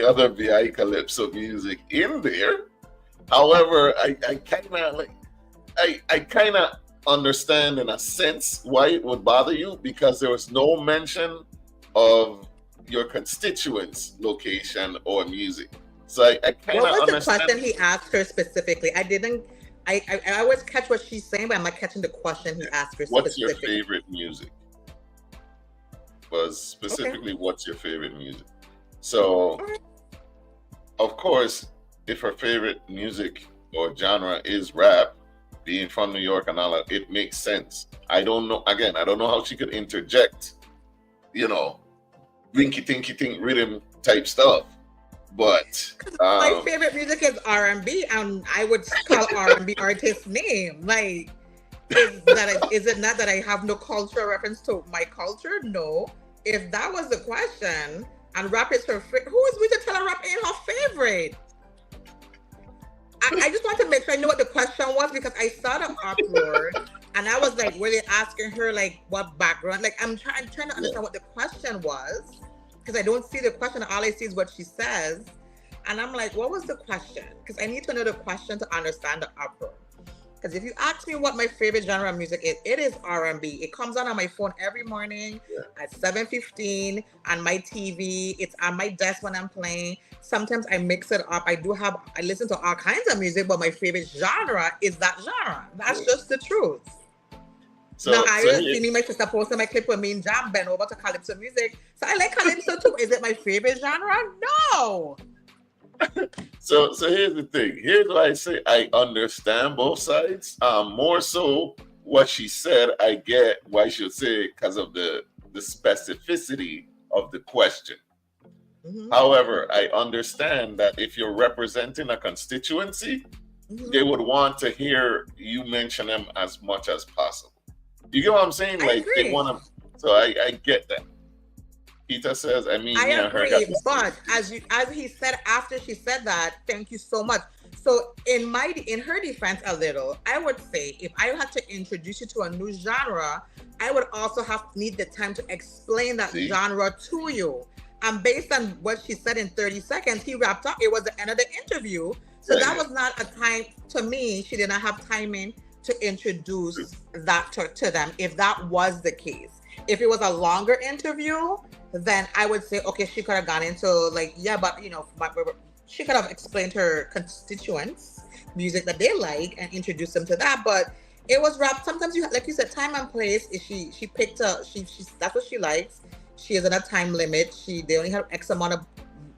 other VI Calypso music in there. However, I kind of understand in a sense why it would bother you, because there was no mention of your constituents' location or music. So I kind of understand. What was the question he asked her specifically? I always catch what she's saying, but I'm not catching the question he asked her specifically. What's your favorite music? Was specifically what's your favorite music? So, of course, if her favorite music or genre is rap, being from New York and all that, it makes sense. I don't know. Again, I don't know how she could interject, rinky tinky tink rhythm type stuff. But my favorite music is R&B, and I would call R&B artist name. Like, is it not that I have no cultural reference to my culture? No. If that was the question, and rap is her favorite, who is we to tell her rap ain't her favorite? I just want to make sure I know what the question was, because I saw the uproar and I was like, were they asking her like what background? Like, I'm trying to understand what the question was, because I don't see the question. All I see is what she says. And I'm like, what was the question? Because I need to know the question to understand the uproar. Because if you ask me what my favorite genre of music is, it is R&B. It comes on my phone every morning at 7:15 on my TV. It's on my desk when I'm playing. Sometimes I mix it up. I listen to all kinds of music, but my favorite genre is that genre. That's just the truth. So, now, I see me, my sister posted my clip with me and Jam bent over to Calypso music. So I like Calypso too. Is it my favorite genre? No. So here's the thing. Here's why I say I understand both sides. More so what she said, I get why she'll say it because of the specificity of the question. However, I understand that if you're representing a constituency, they would want to hear you mention them as much as possible. You get what I'm saying? Like, they want to. So I get that. Peter says, I agree, but as he said after she said that, thank you so much. So in her defense a little, I would say if I had to introduce you to a new genre, I would also need the time to explain that genre to you. And based on what she said in 30 seconds, he wrapped up. It was the end of the interview. So that was not a time, to me, she did not have timing to introduce that to them, if that was the case. If it was a longer interview, then I would say, okay, she could have gone into like, she could have explained her constituents, music that they like, and introduced them to that. But it was rap. Sometimes like you said, time and place. Is she picked that's what she likes. She is in a time limit. They only have X amount of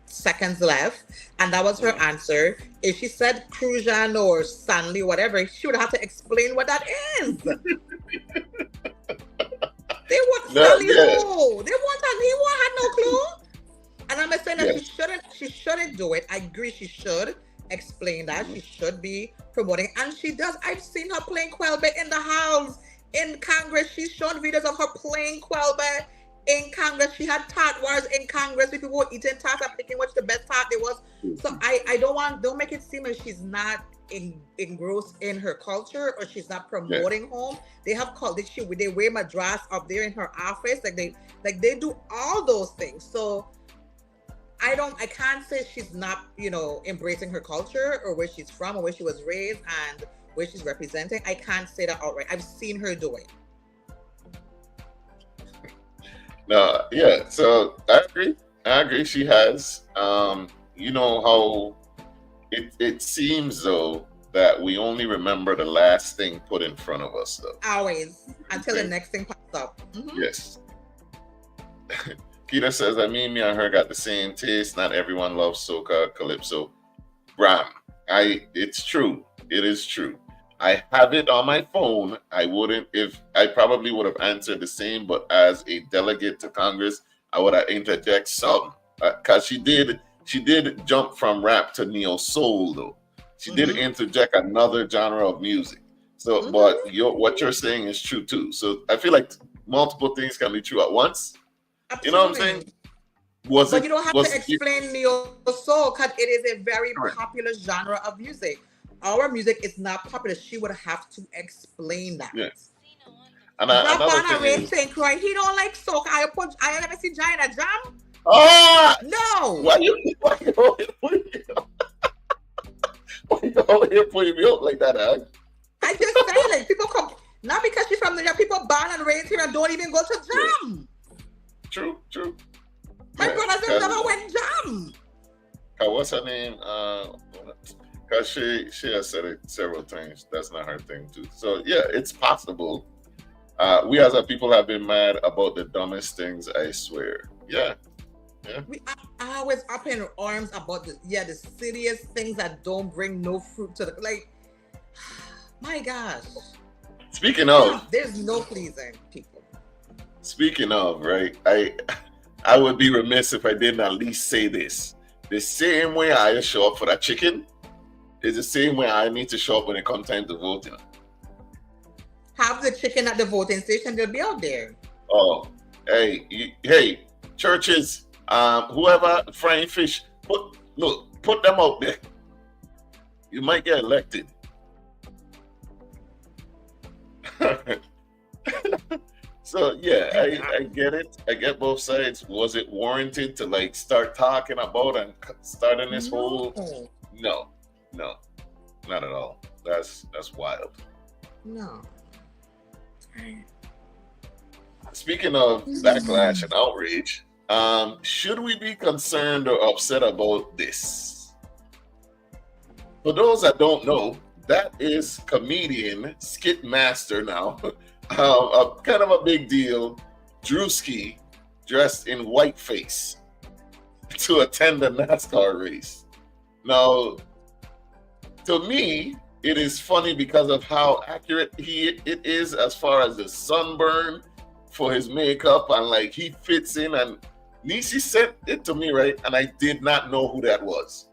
seconds left, and that was her answer. If she said Crujan or Stanley, whatever, she would have to explain what that is. They want Stanley who? He had no clue. And I'm saying that she shouldn't do it. I agree, she should explain that. She should be promoting, and she does. I've seen her playing Quelbe in the house, in Congress. She's shown videos of her playing Quelbe in Congress. She had tart wars in Congress. People were eating tart and picking what's the best tart there was. So I don't make it seem like she's not engrossed in her culture or she's not promoting home. They have called they wear madras up there in her office. Like they do all those things. So I can't say she's not, embracing her culture or where she's from or where she was raised and where she's representing. I can't say that outright. I've seen her do it. No, yeah. So I agree. She has. You know how it seems though that we only remember the last thing put in front of us, though. Always, until the next thing pops up. Mm-hmm. Yes. Keita says, me and her got the same taste. Not everyone loves soca, calypso. Bram, it's true. It is true. I have it on my phone. I probably would have answered the same, but as a delegate to Congress, I would have interject some. Because she did jump from rap to neo soul, though. She did interject another genre of music. So, but what you're saying is true too. So I feel like multiple things can be true at once. Absolutely. You know what I'm saying? But you don't have to explain neo soul because it is a very popular genre of music. Our music is not popular. She would have to explain that. Yes. And another thing is, saying, "Cry, he don't like soca." I never see Jah and Neci. No. Why you putting me up like that, Ag? I just say, like, people come not because she's from New York. People born and raised here and don't even go to jam. True. My brothers never went jam. What's her name? Because she has said it several times. That's not her thing too. So yeah, it's possible. We as a people have been mad about the dumbest things. I swear. Yeah. We are always up in arms about the silliest things that don't bring no fruit to the my gosh. Speaking of, there's no pleasing people. Speaking of, right? I would be remiss if I didn't at least say this. The same way I show up for that chicken is the same way I need to show up when it comes time to voting. Have the chicken at the voting station, they'll be out there. Oh, hey, churches, whoever frying fish, put them out there. You might get elected. So yeah, I get it. I get both sides. Was it warranted to start talking about and starting this whole? No, not at all. That's wild. No. Speaking of backlash and outrage, should we be concerned or upset about this? For those that don't know, that is comedian, skit master now, kind of a big deal, Drewski, dressed in whiteface to attend a NASCAR race. Now, to me, it is funny because of how accurate it is as far as the sunburn for his makeup, and he fits in. And Neci sent it to me, right? And I did not know who that was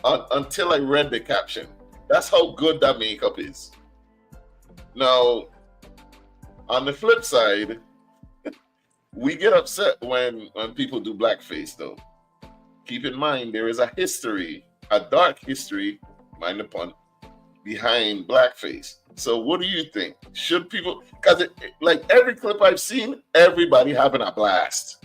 until I read the caption. That's how good that makeup is. Now, on the flip side, we get upset when people do blackface, though. Keep in mind, there is a dark history, mind the pun, behind blackface. So what do you think? Should people, because every clip I've seen, everybody having a blast.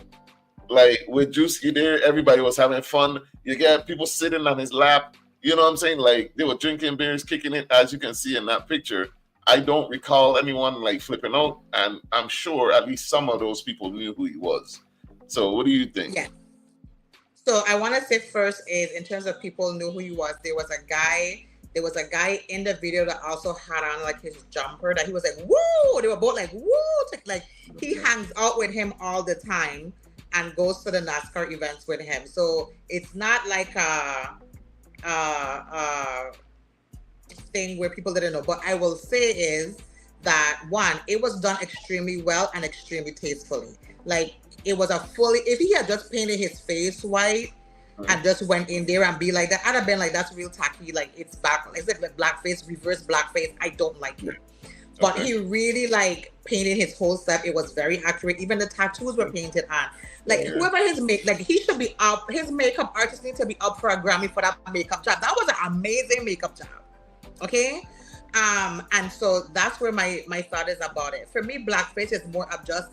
With Drewski there, everybody was having fun. You get people sitting on his lap. You know what I'm saying? They were drinking beers, kicking it, as you can see in that picture. I don't recall anyone flipping out, and I'm sure at least some of those people knew who he was. So what do you think? Yeah. So I want to say first is, in terms of people knew who he was, there was a guy in the video that also had on his jumper that he was woo! They were both woo! He hangs out with him all the time and goes to the NASCAR events with him. So it's not like a thing where people didn't know. But I will say is that, one, it was done extremely well and extremely tastefully. It was if he had just painted his face white and just went in there and be like that, I'd have been that's real tacky. It's blackface, reverse blackface. I don't like it. But Okay. he really like painted his whole self. It was very accurate. Even the tattoos were painted on. Like Yeah. whoever like he should be up. His makeup artist needs to be up for a Grammy for that makeup job. That was an amazing makeup job. Okay. And so that's where my thought is about it. For me, blackface is more of just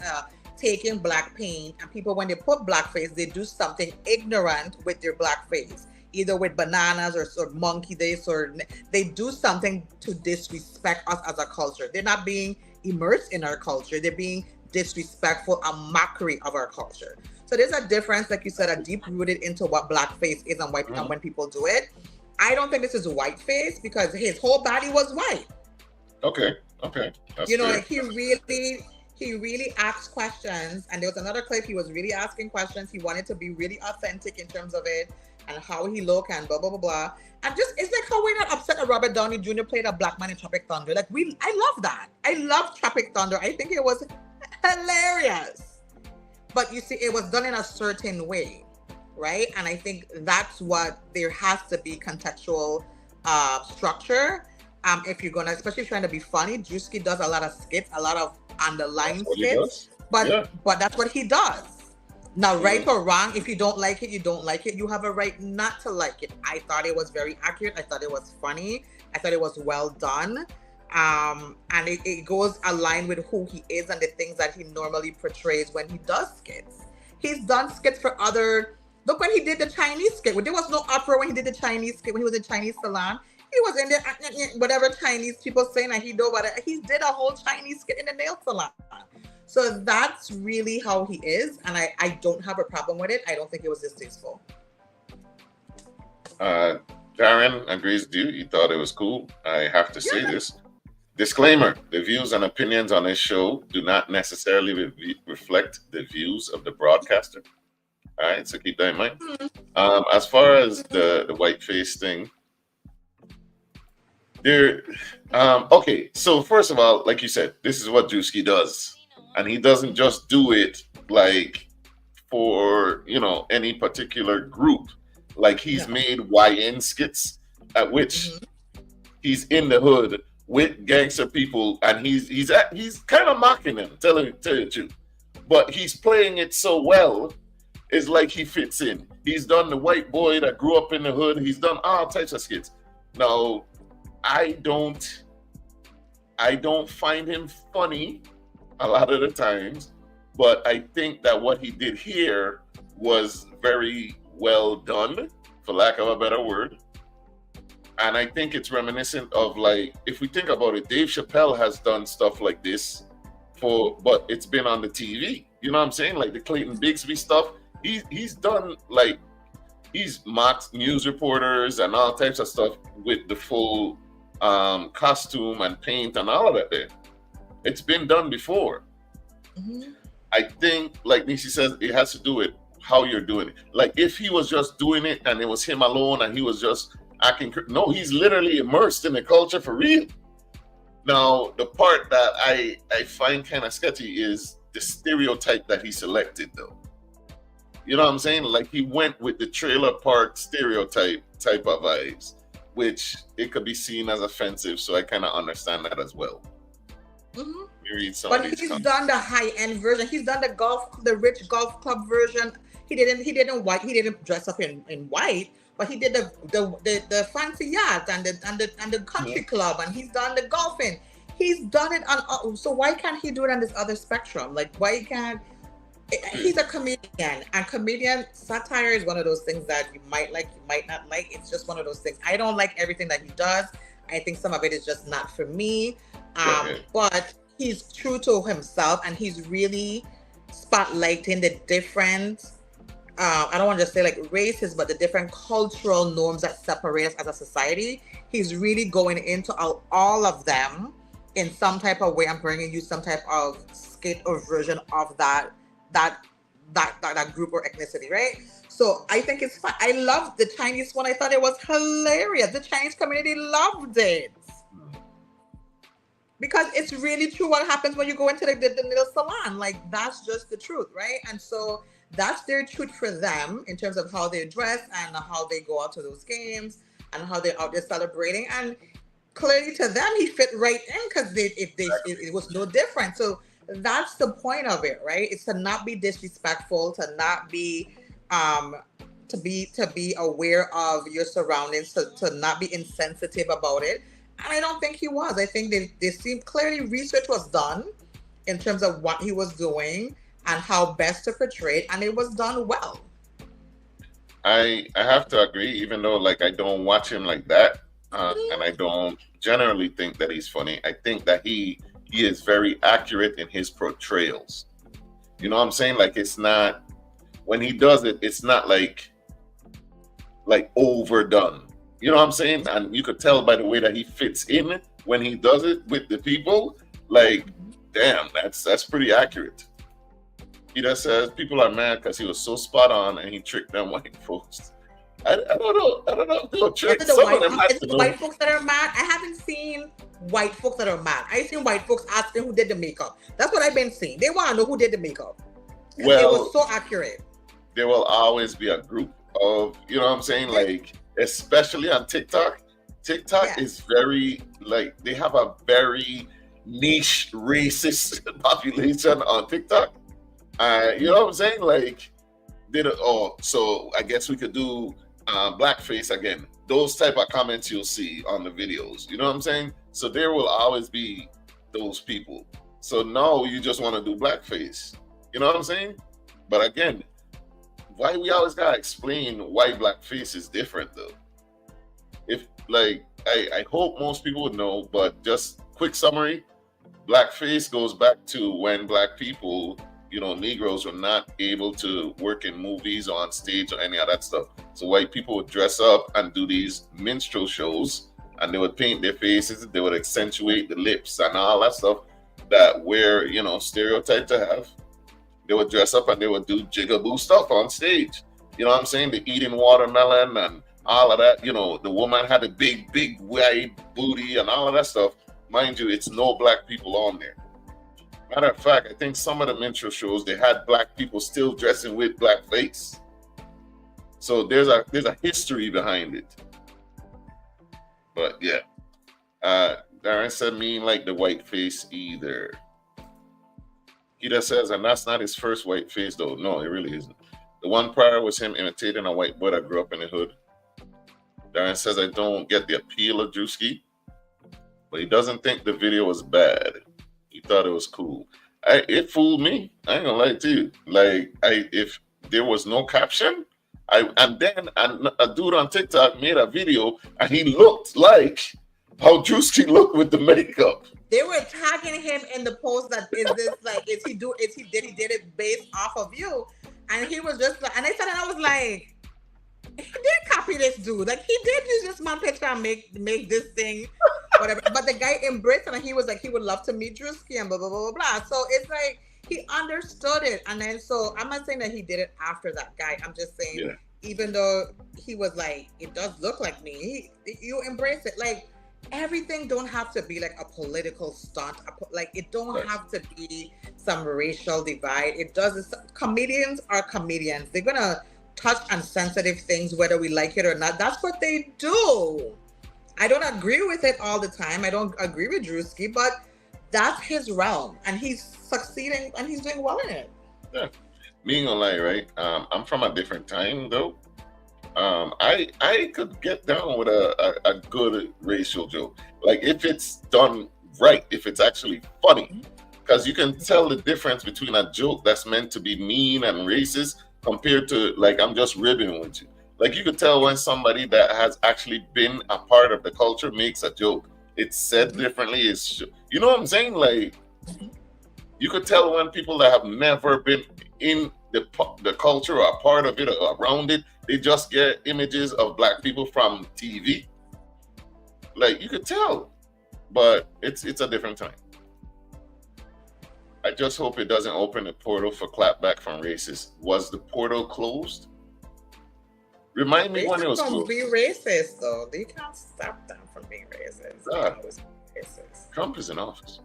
taking black paint, and people when they put blackface, they do something ignorant with their blackface, either with bananas or monkey days, or they do something to disrespect us as a culture. They're not being immersed in our culture. They're being disrespectful, a mockery of our culture. So there's a difference, like you said, a deep rooted into what blackface is and, and when people do it. I don't think this is whiteface because his whole body was white. Okay. That's you know, fair. like he really asked questions, and there was another clip he was really asking questions. He wanted to be really authentic in terms of it and how he looked and blah blah blah blah. And just it's like how we're not upset that Robert Downey Jr. played a black man in Tropic Thunder. Like I love that. I love Tropic Thunder. I think it was hilarious. But you see, it was done in a certain way, right? And I think that's what there has to be contextual structure. If you're gonna, especially trying to be funny, Drewski does a lot of skits, a lot of underlying skits, but that's what he does. Now, right or wrong, if you don't like it, you don't like it. You have a right not to like it. I thought it was very accurate. I thought it was funny. I thought it was well done. And it goes aligned with who he is and the things that he normally portrays when he does skits. He's done skits for other. Look when he did the Chinese skit. There was no uproar when he did the Chinese skit, when he was in Chinese salon. He was in there, whatever Chinese people saying that he know about it. He did a whole Chinese skit in the nail salon. So that's really how he is. And I don't have a problem with it. I don't think it was distasteful. Darren agrees with you. He thought it was cool. I have to say this. Disclaimer: the views and opinions on this show do not necessarily reflect the views of the broadcaster. All right, so keep that in mind. As far as the whiteface thing, okay, so first of all, like you said, this is what Drewski does. And he doesn't just do it like for, any particular group. Like he's made YN skits at which he's in the hood with gangster people, and he's kind of mocking them, tell you the truth. But he's playing it so well, it's like he fits in. He's done the white boy that grew up in the hood. He's done all types of skits. Now, I don't find him funny a lot of the times, but I think that what he did here was very well done, for lack of a better word. And I think it's reminiscent of, like, if we think about it, Dave Chappelle has done stuff like this but it's been on the TV. You know what I'm saying? Like the Clayton Bigsby stuff. He's done, like, he's mocked news reporters and all types of stuff with the full costume and paint and all of that there. It's been done before. I think, like Neci says, it has to do with how you're doing it. Like if he was just doing it and it was him alone and he was just acting, no, he's literally immersed in the culture for real. Now, the part that I find kind of sketchy is the stereotype that he selected, though. You know what I'm saying? Like he went with the trailer park stereotype type of vibes, which it could be seen as offensive. So I kind of understand that as well. But he's done the high-end version. He's done the rich golf club version. He didn't dress up in white, but he did the fancy yacht and the country club, and he's done the golfing. He's done it on. So why can't he do it on this other spectrum? Like why can't? He's a comedian, and comedian satire is one of those things that you might like, you might not like. It's just one of those things. I don't like everything that he does. I think some of it is just not for me. But he's true to himself, and he's really spotlighting the different, I don't want to just say like races, but the different cultural norms that separate us as a society. He's really going into all of them in some type of way and bringing you some type of skit or version of that group or ethnicity, right? So I think it's fun. I loved the Chinese one. I thought it was hilarious. The Chinese community loved it. Because it's really true what happens when you go into the nail salon. Like, that's just the truth, right? And so that's their truth for them in terms of how they dress and how they go out to those games and how they're out there celebrating. And clearly to them he fit right in because it was no different. So that's the point of it, right? It's to not be disrespectful, to not be to be aware of your surroundings, to not be insensitive about it. And I don't think he was. I think they seemed clearly research was done in terms of what he was doing and how best to portray it, and it was done well. I have to agree, even though like I don't watch him like that, and I don't generally think that he's funny. I think that he is very accurate in his portrayals. You know what I'm saying? Like it's not when he does it, it's not like overdone. You know what I'm saying? And you could tell by the way that he fits in when he does it with the people. Like, damn, that's pretty accurate. He just says people are mad because he was so spot on and he tricked them white folks. I don't know. I don't know if they'll trick some of them. Is it the white folks that are mad? I haven't seen white folks that are mad. I've seen white folks asking who did the makeup. That's what I've been seeing. They want to know who did the makeup. Well, it was so accurate. There will always be a group of, you know what I'm saying? Like, especially on TikTok. TikTok is very, like, they have a very niche racist population on TikTok. You know what I'm saying? Like, so I guess we could do blackface again. Those type of comments you'll see on the videos. You know what I'm saying? So there will always be those people. So no, you just want to do blackface. You know what I'm saying? But again, why we always gotta explain why blackface is different though? If like I hope most people would know, but just quick summary, blackface goes back to when black people, you know, Negroes were not able to work in movies or on stage or any of that stuff. So white people would dress up and do these minstrel shows, and they would paint their faces, they would accentuate the lips and all that stuff that we're, you know, stereotyped to have. They would dress up and they would do jigaboo stuff on stage. You know what I'm saying? The eating watermelon and all of that. You know, the woman had a big wide booty and all of that stuff. Mind you, it's no black people on there. Matter of fact, I think some of the minstrel shows, they had black people still dressing with blackface. So there's a history behind it. But yeah. Darren said, mean like the white face either. He just says, and that's not his first white face though. No, it really isn't. The one prior was him imitating a white boy that grew up in the hood. Darren says, I don't get the appeal of Drewski, but he doesn't think the video was bad. He thought it was cool. It fooled me. I ain't gonna lie to you. Like, if there was no caption, and then a dude on TikTok made a video and he looked like how Drewski looked with the makeup. They were tagging him in the post that did he did it based off of you? And he was just like, and I said, and I was like, he did copy this dude. Like he did use this man picture and make this thing, whatever. But the guy embraced it and he was like, he would love to meet Drewski and blah blah blah blah blah. So it's like he understood it. And then so I'm not saying that he did it after that guy. I'm just saying, even though he was like, it does look like me, you embrace it. Like everything don't have to be like a political stunt. Like it don't have to be some racial divide. It does. Comedians are comedians. They're gonna touch on sensitive things whether we like it or not. That's what they do. I don't agree with it all the time. I don't agree with Drewski, but that's his realm and he's succeeding and he's doing well in it. Yeah. Me ain't gonna lie, right? I'm from a different time though. I could get down with a good racial joke. Like if it's done right, if it's actually funny. Because you can tell the difference between a joke that's meant to be mean and racist compared to like I'm just ribbing with you. Like you could tell when somebody that has actually been a part of the culture makes a joke. It's said differently. It's, you know what I'm saying? Like you could tell when people that have never been in the culture or a part of it or around it, they just get images of black people from TV. Like you could tell, but it's a different time. I just hope it doesn't open the portal for clapback from racists. Was the portal closed? Remind me when it was closed. Be racist though. They can't stop them from being racist. Racist. Trump is in office.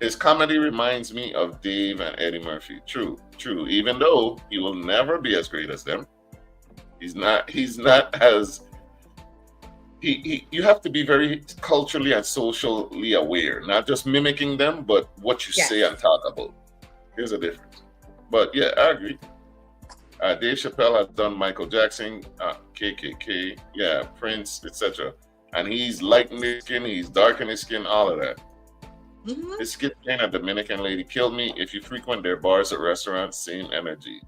His comedy reminds me of Dave and Eddie Murphy. True. Even though he will never be as great as them. He's not as you have to be very culturally and socially aware, not just mimicking them, but what you say and talk about. There's a difference. But yeah, I agree. Dave Chappelle has done Michael Jackson, KKK, yeah, Prince, etc. And he's lightened his skin, he's darkened his skin, all of that. This skin pain, a Dominican lady killed me. If you frequent their bars or restaurants, same energy.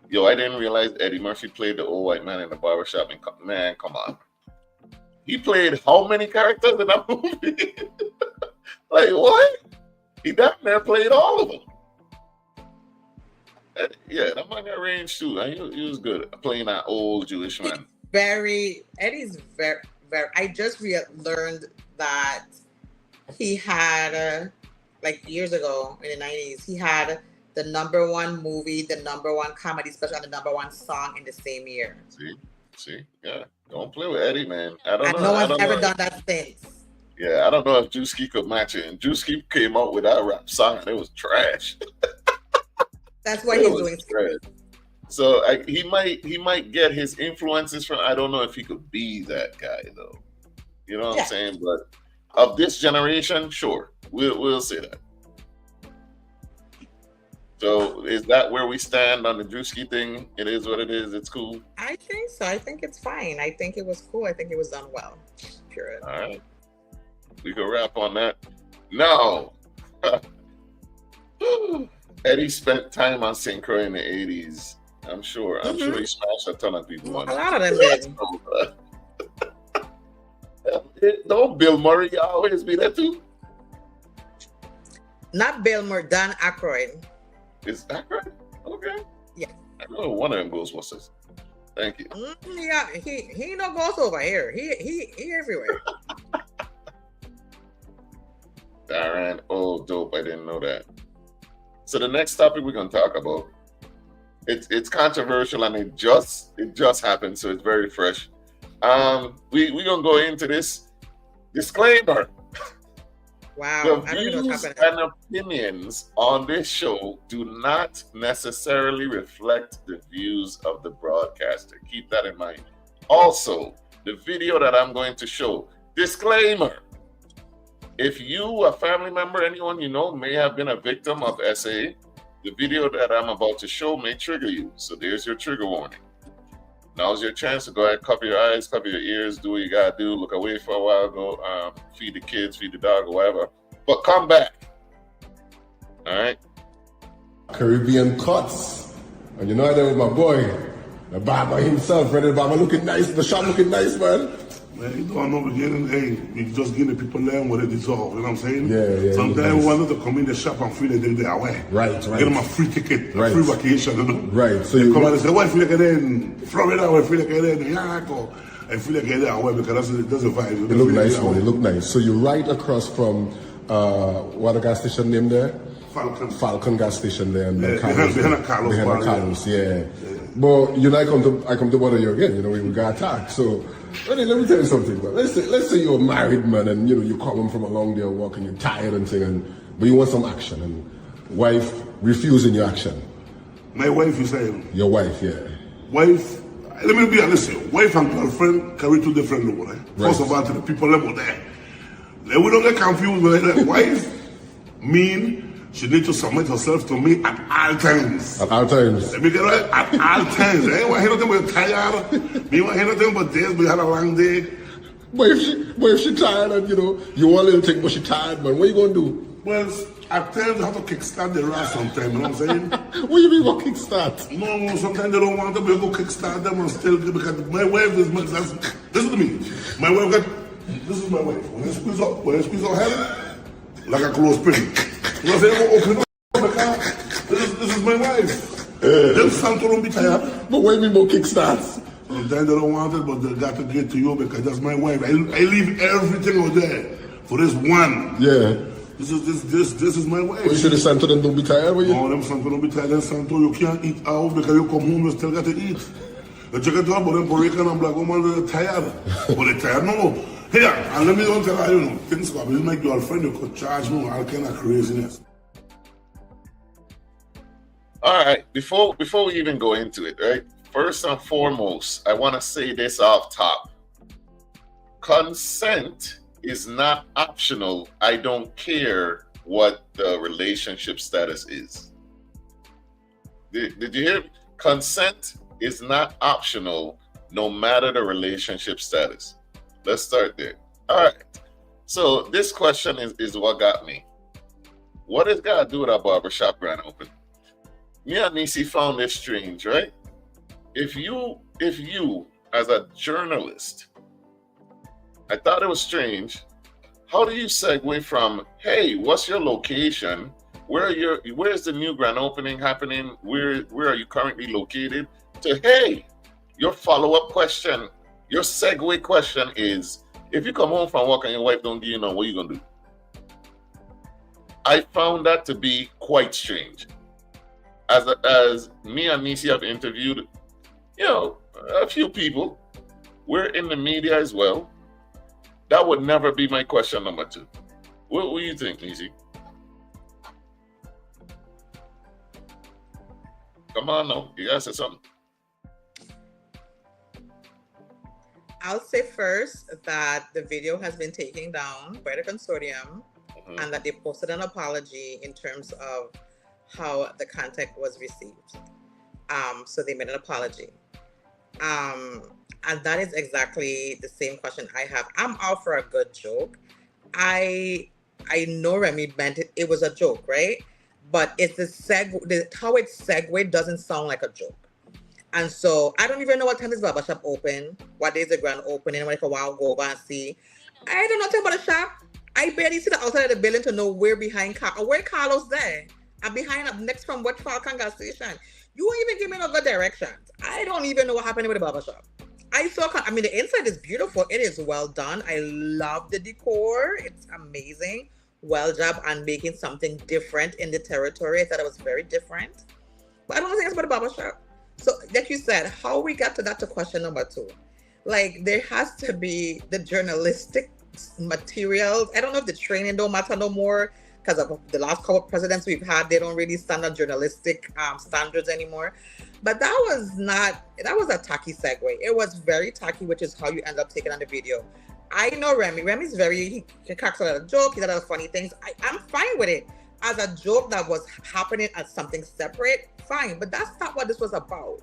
Yo, I didn't realize Eddie Murphy played the old white man in the barbershop. Man, come on. He played how many characters in that movie? Like, what? He damn near played all of them. Yeah, that man got range too. He was good at playing that old Jewish man. Eddie's very, I just learned that he had, like years ago in the 90s, he had the #1 movie, the #1 comedy special, and the #1 song in the same year. See, yeah. Don't play with Eddie, man. I don't know. No one's ever done that since. Yeah, I don't know if Juicy could match it. And Juicy came out with that rap song, and it was trash. That's why he's doing trash. So he might get his influences from. I don't know if he could be that guy though. You know what I'm saying? But of this generation, sure, we'll say that. So is that where we stand on the Drewski thing? It is what it is. It's cool. I think so. I think it's fine. I think it was cool. I think it was done well. Period. All right. We can wrap on that. Now, Eddie spent time on Synchro in the 80s. I'm sure he smashed a ton of people. A lot of them did. Don't Bill Murray always be there too? Not Bill Murray, Dan Aykroyd. Is that right? Okay. Yeah. I know one of them Ghostbusters. Thank you. Yeah, he no goes over here. He everywhere. Darren, oh dope! I didn't know that. So the next topic we're gonna talk about, it's controversial and it just happened, so it's very fresh. We're gonna go into this disclaimer. Wow. The views and opinions on this show do not necessarily reflect the views of the broadcaster. Keep that in mind. Also, the video that I'm going to show, disclaimer. If you, a family member, anyone you know may have been a victim of SA, the video that I'm about to show may trigger you. So there's your trigger warning. Now's your chance to go ahead, cover your eyes, cover your ears, do what you gotta do, look away for a while, go feed the kids, feed the dog, or whatever. But come back. All right? Caribbean cuts. And you know that with my boy, the barber himself, Freddy Barber looking nice, the shop looking nice, man. Man, you don't know beginning, hey, you just give the people learn what they deserve, you know what I'm saying? Yeah. Sometimes we want them to come in the shop and feel like they're away. Right. Get them a free ticket, a free vacation, you know? Right. So you come out and say, why feel like they're in Florida, why feel like they're in York, or I feel like they're away, because that's a vibe. They look nice, man. They look nice. So you're right across from, what the gas station name there? Falcon gas station there. And behind Carlos, yeah. But you know, I come to bother you again. You know, we got attacked. So let me tell you something. But let's say you're a married man and you know you come from a long day of work and you're tired and thing, but you want some action and wife refusing your action. My wife, you saying? Your wife, yeah. Wife. Let me be honest here. Wife and girlfriend carry two different levels. Right? First of all, to the people level there. Then we don't get confused with that. Wife mean. She needs to submit herself to me at all times. At all times. Let me get right. At all times. I ain't want to hear nothing but tired. Me want to hear nothing but days. We had a long day. But if she tired and you want a little thing, but she tired, man, what you gonna do? Well, at times you have to kickstart the rat sometimes. You know what I'm saying? What you mean what kickstart? No, sometimes they don't want to go kickstart them and still because my wife is listen to me. My wife this is my wife. When I squeeze out her like a close spring. You know what I'm saying? Open up the car. This is my wife. Them Santo don't be tired. But when we more kickstarts? Sometimes they don't want it, but they got to get to you because that's my wife. I leave everything out there for this one. Yeah. This is my wife. Well, you say the Santo them don't be tired with you? No, them Santo don't be tired. Them Santo you can't eat out because you come home you still got to eat. You check it out, but them Puerto Rican and black woman they're tired. But they're tired no. Here, and let me don't tell you, things go. This is my girlfriend, you could charge me all kind of craziness. All right, before we even go into it, right? First and foremost, I want to say this off top. consent is not optional. I don't care what the relationship status is. Did you hear me? Consent is not optional, no matter the relationship status. Let's start there. All right. So this question is what got me. What does God do with our barbershop grand open? Me and Neci found this strange, right? If you, as a journalist, I thought it was strange. How do you segue from, hey, what's your location? Where's the new grand opening happening? Where are you currently located? To, hey, your follow-up question, your segue question is, if you come home from work and your wife don't give you none, what are you gonna do? I found that to be quite strange. As me and Neci have interviewed, a few people. We're in the media as well. That would never be my question number 2. What do you think, Neci? Come on now, you gotta say something. I'll say first that the video has been taken down by the consortium, and that they posted an apology in terms of how the content was received. So they made an apology. And that is exactly the same question I have. I'm all for a good joke. I know Remy meant it. It was a joke, right? But it's how it's segued doesn't sound like a joke. And so I don't even know what time this barbershop open. What day is the grand opening? Like a while go over and see. I don't know nothing about the shop. I barely see the outside of the building to know where where Carlos there. I'm behind up next from West Falcon gas station. You won't even give me no good directions. I don't even know what happened with the barbershop. The inside is beautiful. It is well done. I love the decor. It's amazing. Well job on making something different in the territory. I thought it was very different. But I don't know anything else about the barbershop. So, like you said, how we got to that to question number 2. Like, there has to be the journalistic materials. I don't know if the training don't matter no more because of the last couple of presidents we've had. They don't really stand on journalistic standards anymore. But that was a tacky segue. It was very tacky, which is how you end up taking on the video. I know Remy. Remy's he cracks a lot of jokes. He does a lot of funny things. I'm fine with it. As a joke that was happening as something separate, fine. But that's not what this was about.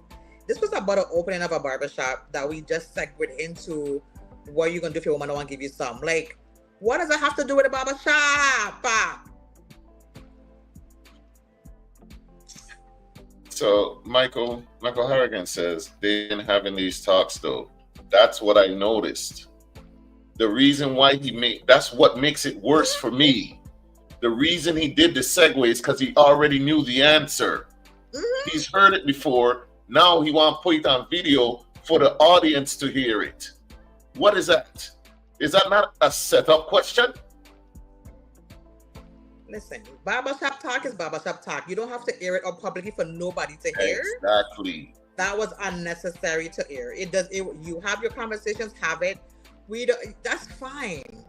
This was about an opening of a barbershop that we just segued into what you're going to do if your woman don't want to give you some. Like, what does it have to do with a barbershop? So Michael Harrigan says they've been having these talks though. That's what I noticed. The reason why that's what makes it worse for me. The reason he did the segue is because he already knew the answer. He's heard it before. Now he want to put it on video for the audience to hear it. What is that? Is that not a setup question? Listen, barbershop talk is barbershop talk. You don't have to air it out publicly for nobody to hear. Exactly. That was unnecessary to air. You have your conversations, have it. That's fine.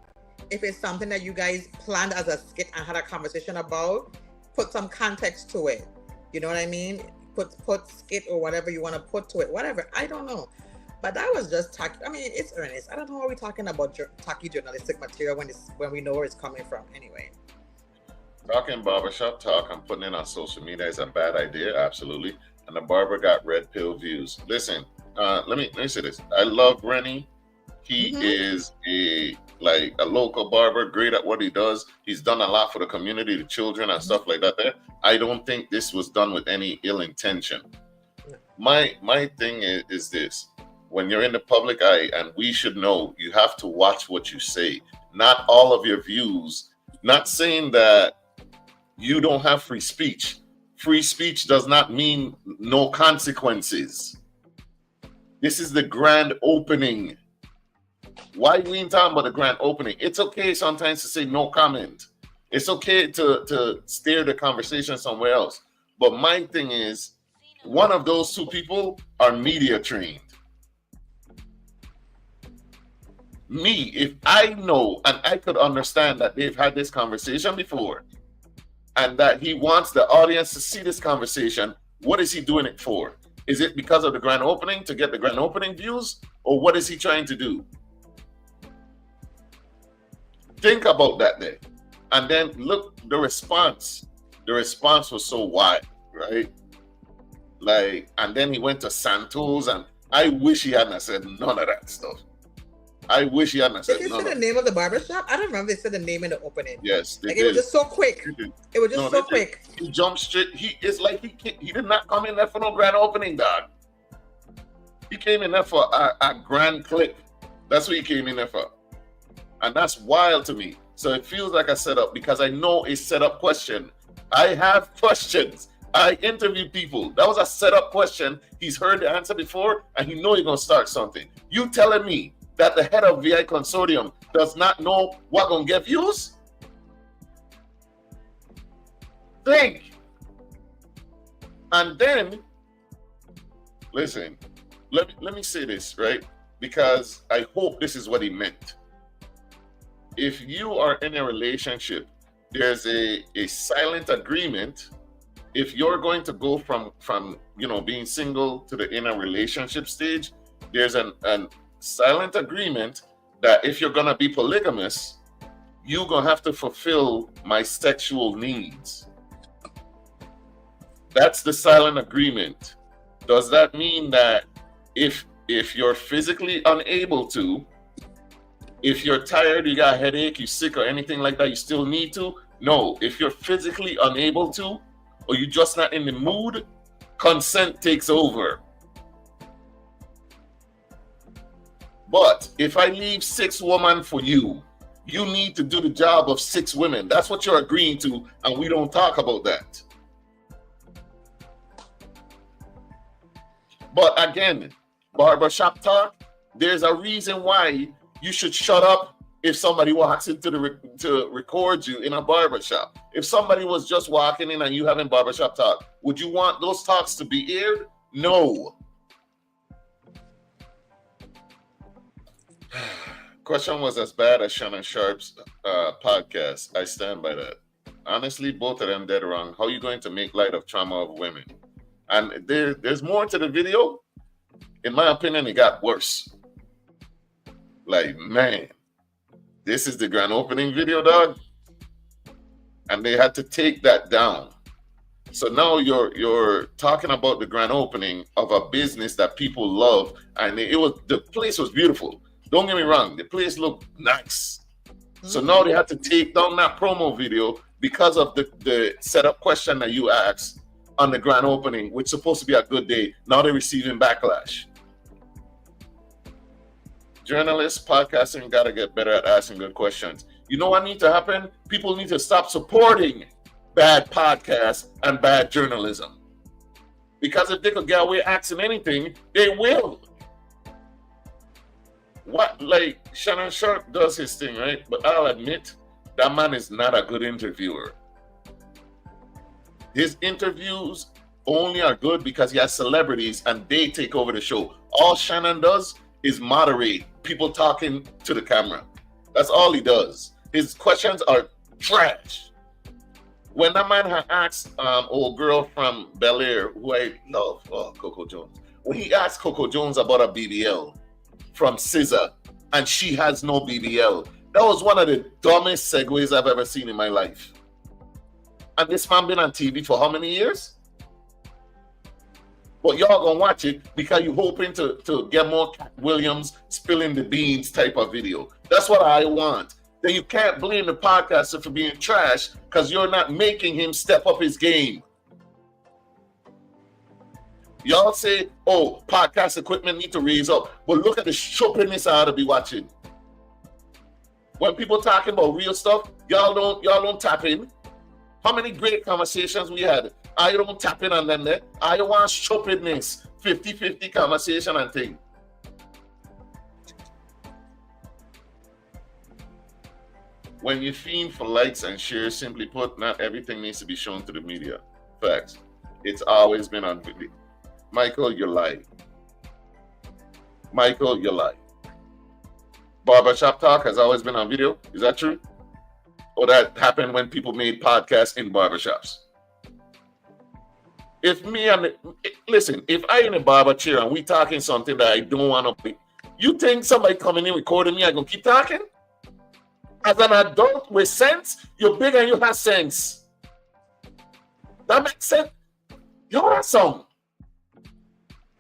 If it's something that you guys planned as a skit and had a conversation about, put some context to it. You know what I mean? Put skit or whatever you want to put to it. Whatever. I don't know. But that was just tacky. I mean, it's earnest. I don't know why we're talking about tacky journalistic material when we know where it's coming from. Anyway. Talking barbershop talk and putting it on social media is a bad idea. Absolutely. And the barber got red pill views. Listen, let me say this. I love Rennie. He is a local barber, great at what he does. He's done a lot for the community, the children and stuff like that there. I don't think this was done with any ill intention. My thing is this. When you're in the public eye, and we should know, you have to watch what you say. Not all of your views. Not saying that you don't have free speech. Free speech does not mean no consequences. This is the grand opening. Why we ain't talking about the grand opening? It's okay sometimes to say no comment. It's okay to steer the conversation somewhere else. But my thing is, one of those two people are media trained. Me, if I know and I could understand that they've had this conversation before and that he wants the audience to see this conversation, what is he doing it for? Is it because of the grand opening, to get the grand opening views, or what is he trying to do? Think about that then. And then look, the response. The response was so wide, right? Like, and then he went to Santos, and I wish he hadn't said none of that stuff. I wish he hadn't said Did none they say of the name of the barbershop? I don't remember if they said the name in the opening. Yes, they Like, did. it was just so quick. It was just so quick. He jumped straight. It's like he did not come in there for no grand opening, dog. He came in there for a grand clip. That's what he came in there for. And that's wild to me. So it feels like a setup because I know a setup question. I have questions. I interview people. That was a setup question. He's heard the answer before, and he know you're going to start something. You telling me that the head of VI Consortium does not know what going to get views? Think. And then, listen, let me say this, right? Because I hope this is what he meant. If you are in a relationship, there's a silent agreement. If you're going to go from being single to the in a relationship stage, there's an silent agreement that if you're gonna be polygamous, you're gonna have to fulfill my sexual needs. That's the silent agreement. Does that mean that if you're physically unable to, if you're tired, you got a headache, you're sick or anything like that, you still need to? No. If you're physically unable to, or you're just not in the mood, consent takes over. But if I leave 6 women for you, you need to do the job of 6 women. That's what you're agreeing to, and we don't talk about that. But again, barbershop talk, there's a reason why you should shut up if somebody walks into to record you in a barbershop. If somebody was just walking in and you having barbershop talk, would you want those talks to be aired? No. Question was as bad as Shannon Sharp's podcast. I stand by that. Honestly, both of them dead wrong. How are you going to make light of trauma of women? And there's more to the video. In my opinion, it got worse. Like, man, this is the grand opening video, dog. And they had to take that down. So now you're talking about the grand opening of a business that people love, and the place was beautiful. Don't get me wrong, the place looked nice. So now they had to take down that promo video because of the setup question that you asked on the grand opening, which is supposed to be a good day. Now they're receiving backlash. Journalists, podcasting got to get better at asking good questions. You know what needs to happen? People need to stop supporting bad podcasts and bad journalism. Because if they could get away asking anything, they will. What, like, Shannon Sharp does his thing, right? But I'll admit, that man is not a good interviewer. His interviews only are good because he has celebrities and they take over the show. All Shannon does is moderate people talking to the camera. That's all he does. His questions are trash. When that man had asked old girl from Bel Air, who I love, Coco Jones, when he asked Coco Jones about a BBL from SZA, and she has no BBL, that was one of the dumbest segues I've ever seen in my life. And this man been on TV for how many years? But y'all gonna watch it because you hoping to get more Cat Williams spilling the beans type of video. That's what I want. Then you can't blame the podcaster for being trash because you're not making him step up his game. Y'all say, oh, podcast equipment need to raise up. But look at the stupidness I ought to be watching. When people talking about real stuff, y'all don't tap in. How many great conversations we had? I don't tap in on them there. I want stupidness. 50-50 conversation and thing. When you fiend for likes and shares, simply put, not everything needs to be shown to the media. Facts. It's always been on video. Michael, you lie. Michael, you lie. Barbershop talk has always been on video. Is that true? Or that happened when people made podcasts in barbershops? If I in a barber chair and we talking something that I don't want to be, you think somebody coming in recording me, I gonna keep talking? As an adult with sense, you're big and you have sense. That makes sense. You have some.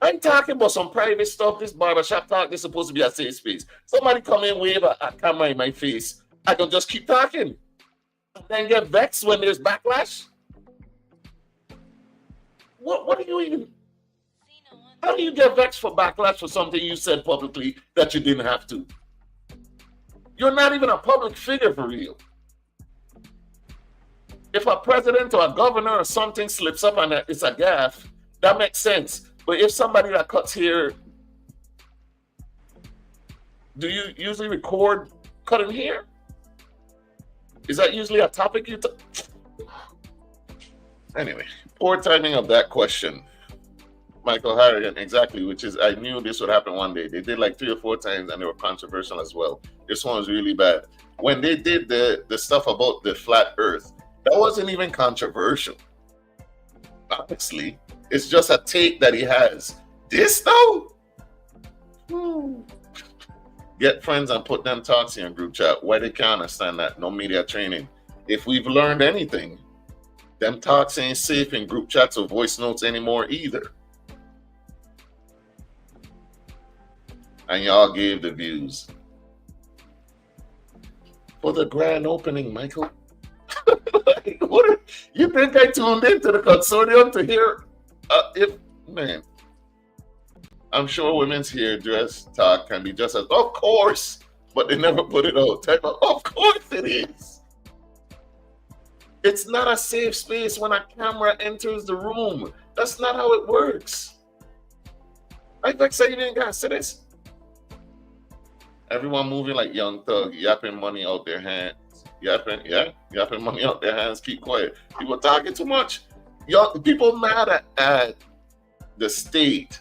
I'm talking about some private stuff. This barbershop talk, this is supposed to be a safe space. Somebody come in, wave a camera in my face. I can just keep talking. And then get vexed when there's backlash. What do you even... How do you get vexed for backlash for something you said publicly that you didn't have to? You're not even a public figure for real. If a president or a governor or something slips up and it's a gaffe, that makes sense. But if somebody that cuts hair, do you usually record cutting hair? Is that usually a topic you Anyway, poor timing of that question. Michael Harrigan, exactly, which is, I knew this would happen one day. They did like 3 or 4 times and they were controversial as well. This one was really bad. When they did the stuff about the flat earth, that wasn't even controversial. Honestly, it's just a take that he has. This though? Get friends and put them talks in group chat. Why they can't understand that? No media training. If we've learned anything, them talks ain't safe in group chats or voice notes anymore either. And y'all gave the views. For the grand opening, Michael. Like, you think I tuned into the consortium to hear man? I'm sure women's hairdress talk can be just as, of course, but they never put it out. Of course it is. It's not a safe space when a camera enters the room. That's not how it works. I think say you didn't guys see this. Everyone moving like Young Thug, yapping money out their hands. Yapping money out their hands. Keep quiet. People talking too much. People mad at the state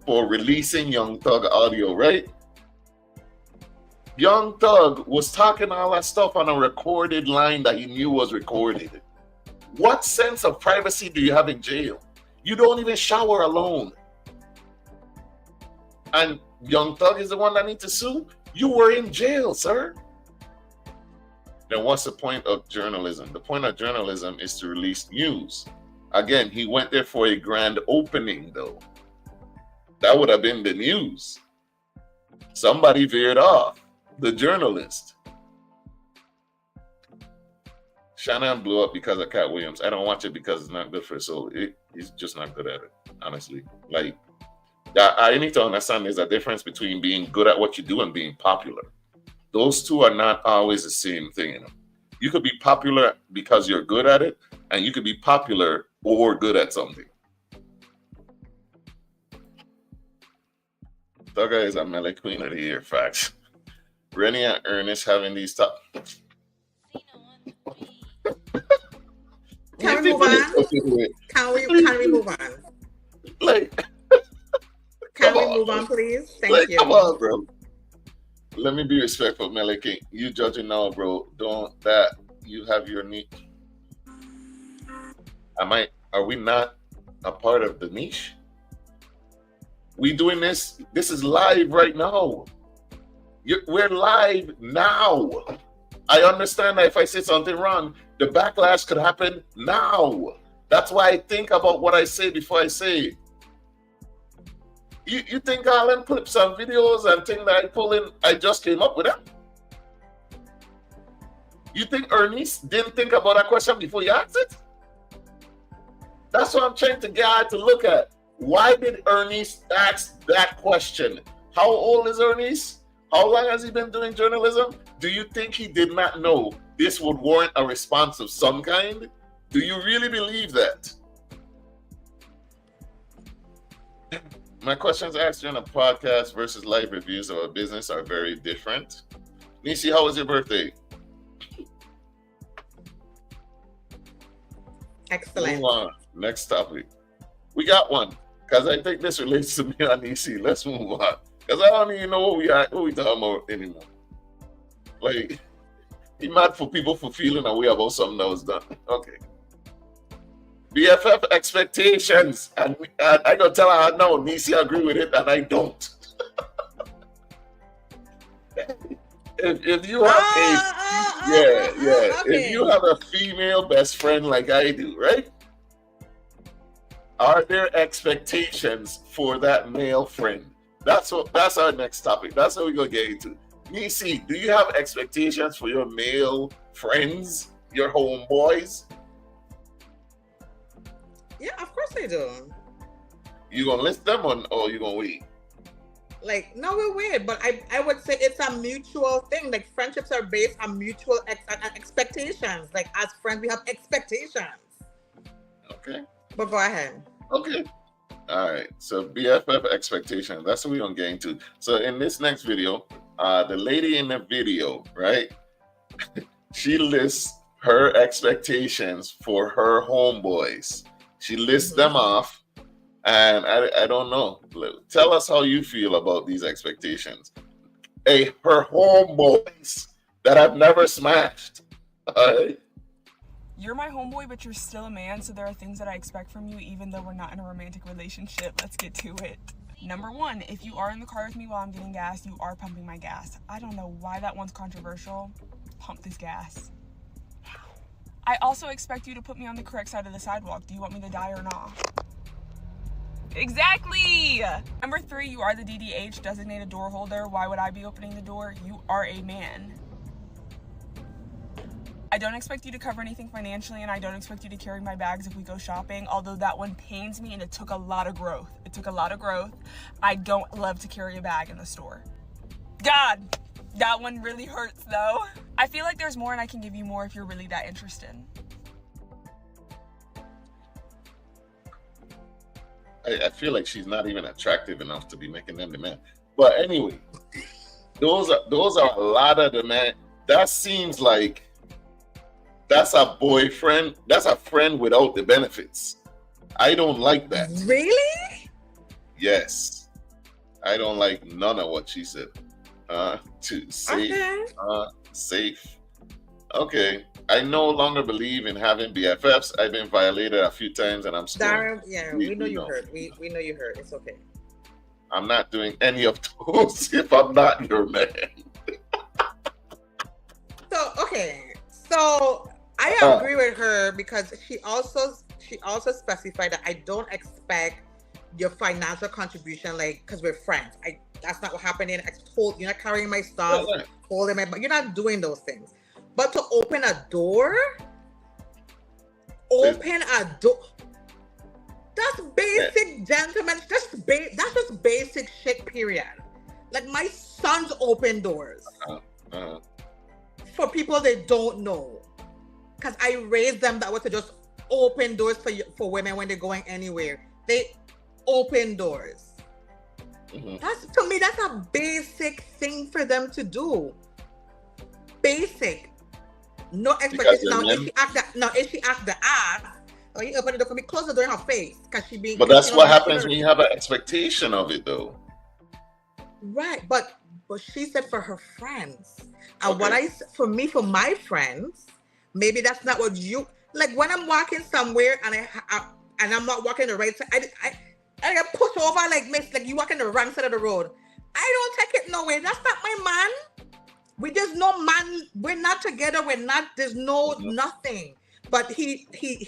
for releasing Young Thug audio, right? Young Thug was talking all that stuff on a recorded line that he knew was recorded. What sense of privacy do you have in jail? You don't even shower alone. And Young Thug is the one that needs to sue? You were in jail, sir. Then what's the point of journalism? The point of journalism is to release news. Again, he went there for a grand opening, though. That would have been the news. Somebody veered off. The journalist. Shannon blew up because of Cat Williams. I don't watch it because it's not good for his soul. He's just not good at it, honestly. Like, I need to understand there's a difference between being good at what you do and being popular. Those two are not always the same thing, you know. You could be popular because you're good at it, and you could be popular or good at something. Thugger is a Melee Queen of the Year, facts. Rennie and Ernest having these top. Can we move on? Can we move on? Like, can we move on, please? Thank you. Come on, bro. Let me be respectful, Melee King. You judging now, bro. Don't that. You have your niche. Are we not a part of the niche? We doing this. This is live right now. We're live now. I understand that if I say something wrong, the backlash could happen now. That's why I think about what I say before I say it. You think all them clips and videos and things that I pull in, I just came up with them? You think Ernest didn't think about that question before you asked it? That's what I'm trying to get to look at. Why did Ernest ask that question? How old is Ernest? How long has he been doing journalism? Do you think he did not know this would warrant a response of some kind? Do you really believe that? My questions asked during a podcast versus live reviews of a business are very different. Neci, how was your birthday? Excellent. Move on. Next topic. We got one. Because I think this relates to me and Neci. Let's move on. Because I don't even know what we talking about anymore. Like, he mad for people for feeling a way about something that was done. Okay. BFF expectations. And I don't tell her no, Neci agree with it, and I don't. if you have if you have a female best friend like I do, right? Are there expectations for that male friend? That's our next topic. That's what we're gonna get into. Neci, do you have expectations for your male friends, your homeboys? Yeah, of course I do. You gonna list them or you gonna wait? Like, no, we're weird, but I would say it's a mutual thing. Like, friendships are based on mutual expectations. Like, as friends, we have expectations. Okay. But go ahead. Okay. All right. So BFF expectations. That's what we're gonna get into. So in this next video, the lady in the video, right? She lists her expectations for her homeboys. She lists them off. And I don't know. Tell us how you feel about these expectations. Her homeboys that I've never smashed. All right. You're my homeboy, but you're still a man, so there are things that I expect from you, even though we're not in a romantic relationship. Let's get to it. Number one, if you are in the car with me while I'm getting gas, you are pumping my gas. I don't know why that one's controversial. Pump this gas. I also expect you to put me on the correct side of the sidewalk. Do you want me to die or not? Exactly! Number three, you are the DDH, designated door holder. Why would I be opening the door? You are a man. I don't expect you to cover anything financially, and I don't expect you to carry my bags if we go shopping, although that one pains me and it took a lot of growth. It took a lot of growth. I don't love to carry a bag in the store. God, that one really hurts though. I feel like there's more and I can give you more if you're really that interested. I feel like she's not even attractive enough to be making them demand. But anyway, those are a lot of demand. That seems like that's a boyfriend. That's a friend without the benefits. I don't like that. Really? Yes. I don't like none of what she said. Safe. Okay. I no longer believe in having BFFs. I've been violated a few times and I'm still. Darren, yeah, we know you hurt. We know you hurt. It's okay. I'm not doing any of those if I'm not your man. So I agree with her because she also specified that I don't expect your financial contribution, like, because we're friends. That's not what happening. I told you're not carrying my stuff, holding my, but you're not doing those things. But to open a door, that's basic, gentlemen. That's just basic shit, period. Like, my sons open doors for people they don't know, because I raised them that way, to just open doors for women when they're going anywhere. They open doors. That's, to me, that's a basic thing for them to do. Basic. No expectation. If she act the ass, or you open the door for me, close the door in her face, because she being. But that's what happens when you have an expectation of it, though. Right, but she said for her friends, and for my friends, maybe that's not what you like. When I'm walking somewhere and I'm not walking the right side, I get pushed over like you walking the wrong side of the road. I don't take it no way. That's not my man. There's no man. We're not together. We're not. There's no nothing. But he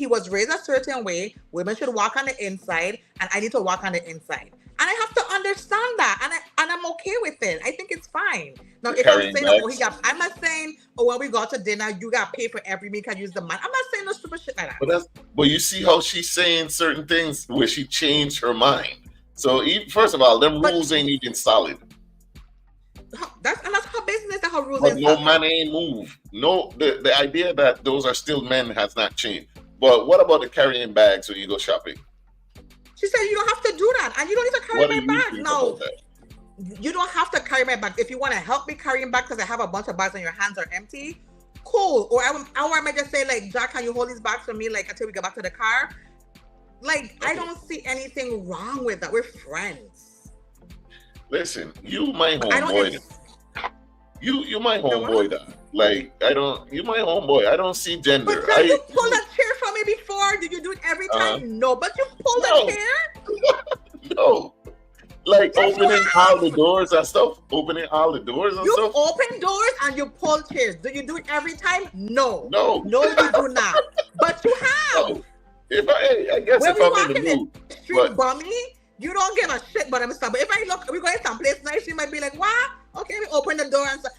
was raised a certain way. Women should walk on the inside, and I need to walk on the inside. And I have to understand that, and I'm okay with it. I think it's fine. Now, if I'm saying, I'm not saying, when we go to dinner, you got to pay for every meal, can use the man. I'm not saying no stupid shit like that. But you see how she's saying certain things where she changed her mind. So first of all, them rules ain't even solid. That's her business. That's her rules. But no man ain't move. No, the idea that those are still men has not changed. But what about the carrying bags when you go shopping? She said you don't have to do that, and you don't need to carry my bag. No, you don't have to carry my bag. If you want to help me carry them back because I have a bunch of bags and your hands are empty, cool. Or I might just say, like, Jack, can you hold these bags for me, like, until we get back to the car? Like, I don't see anything wrong with that. We're friends. Listen, you my homeboy. You my homeboy, that. Like, you my homeboy. I don't see gender. But you pulled a chair for me before. Did you do it every time? No, but you pulled a chair? No. Like, like opening all the doors and stuff? Opening all the doors and You stuff? open doors and you pull chairs. Do you do it every time? No. No. No, you do not. But you have. No. I guess When if we I'm walk in the in mood. the street But bummy, you don't give a shit about them stuff. But if I look, we going someplace nice, you might be like, what? Okay, we open the door and stuff.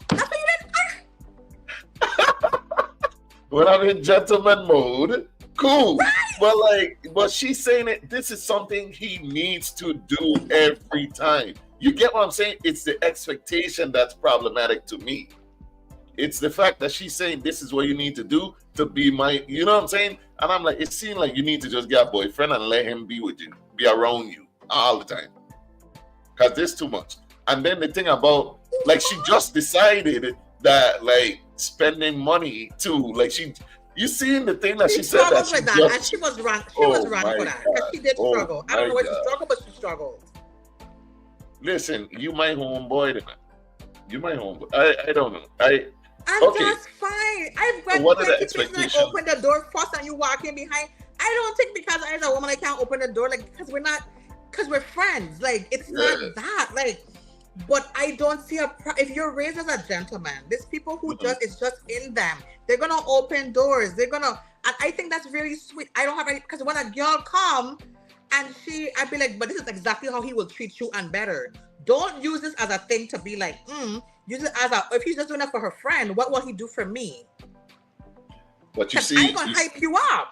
That's what you did. when I'm in gentleman mode, cool. Right. But she's saying it. This is something he needs to do every time. You get what I'm saying? It's the expectation that's problematic to me. It's the fact that she's saying this is what you need to do to be my, you know what I'm saying? And I'm like, it seems like you need to just get a boyfriend and let him be with you, be around you all the time. Because there's too much. And then the thing about, like, she just decided that, like, spending money too, like, you seen the thing that she said that with that, and she was wrong. She was wrong for that. Because she did struggle. I don't know what she struggled, but she struggled. Listen, you my homeboy tonight. You my homeboy. I don't know. That's fine. I've got what are the 20 expectations? people open the door first and you walk in behind. I don't think because as a woman I can't open the door, like, because we're friends. Like, it's not that. Like, but I don't see if you're raised as a gentleman, there's people who it's just in them. They're gonna open doors. And I think that's really sweet. I don't have any, because when a girl come and I'd be like, but this is exactly how he will treat you and better. Don't use this as a thing to be like, use it as if he's just doing it for her friend, what will he do for me? But you see, I'm gonna hype you up.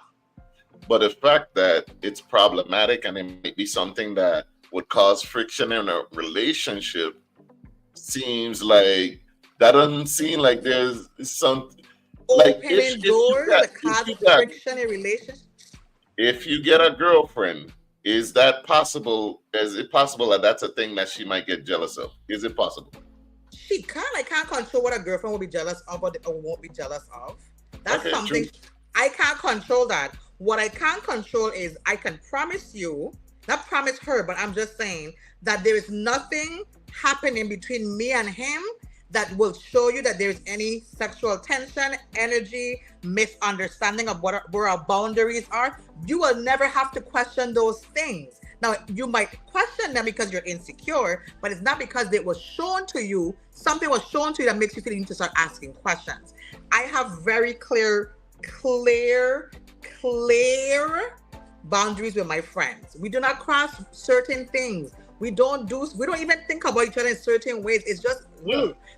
But the fact that it's problematic and it may be something that would cause friction in a relationship doesn't seem like there's some opening doors that cause friction in relationships. If you get a girlfriend, is it possible that that's a thing that she might get jealous of? Is it possible? She can't control what a girlfriend will be jealous of or won't be jealous of. That's something true. I can't control that. What I can't control is I can promise you, not promise her, but I'm just saying that there is nothing happening between me and him that will show you that there's any sexual tension, energy, misunderstanding of where our boundaries are. You will never have to question those things. Now, you might question them because you're insecure, but it's not because it was shown to you. Something was shown to you that makes you feel you need to start asking questions. I have very clear boundaries with my friends. We do not cross certain things. We don't even think about each other in certain ways. It's just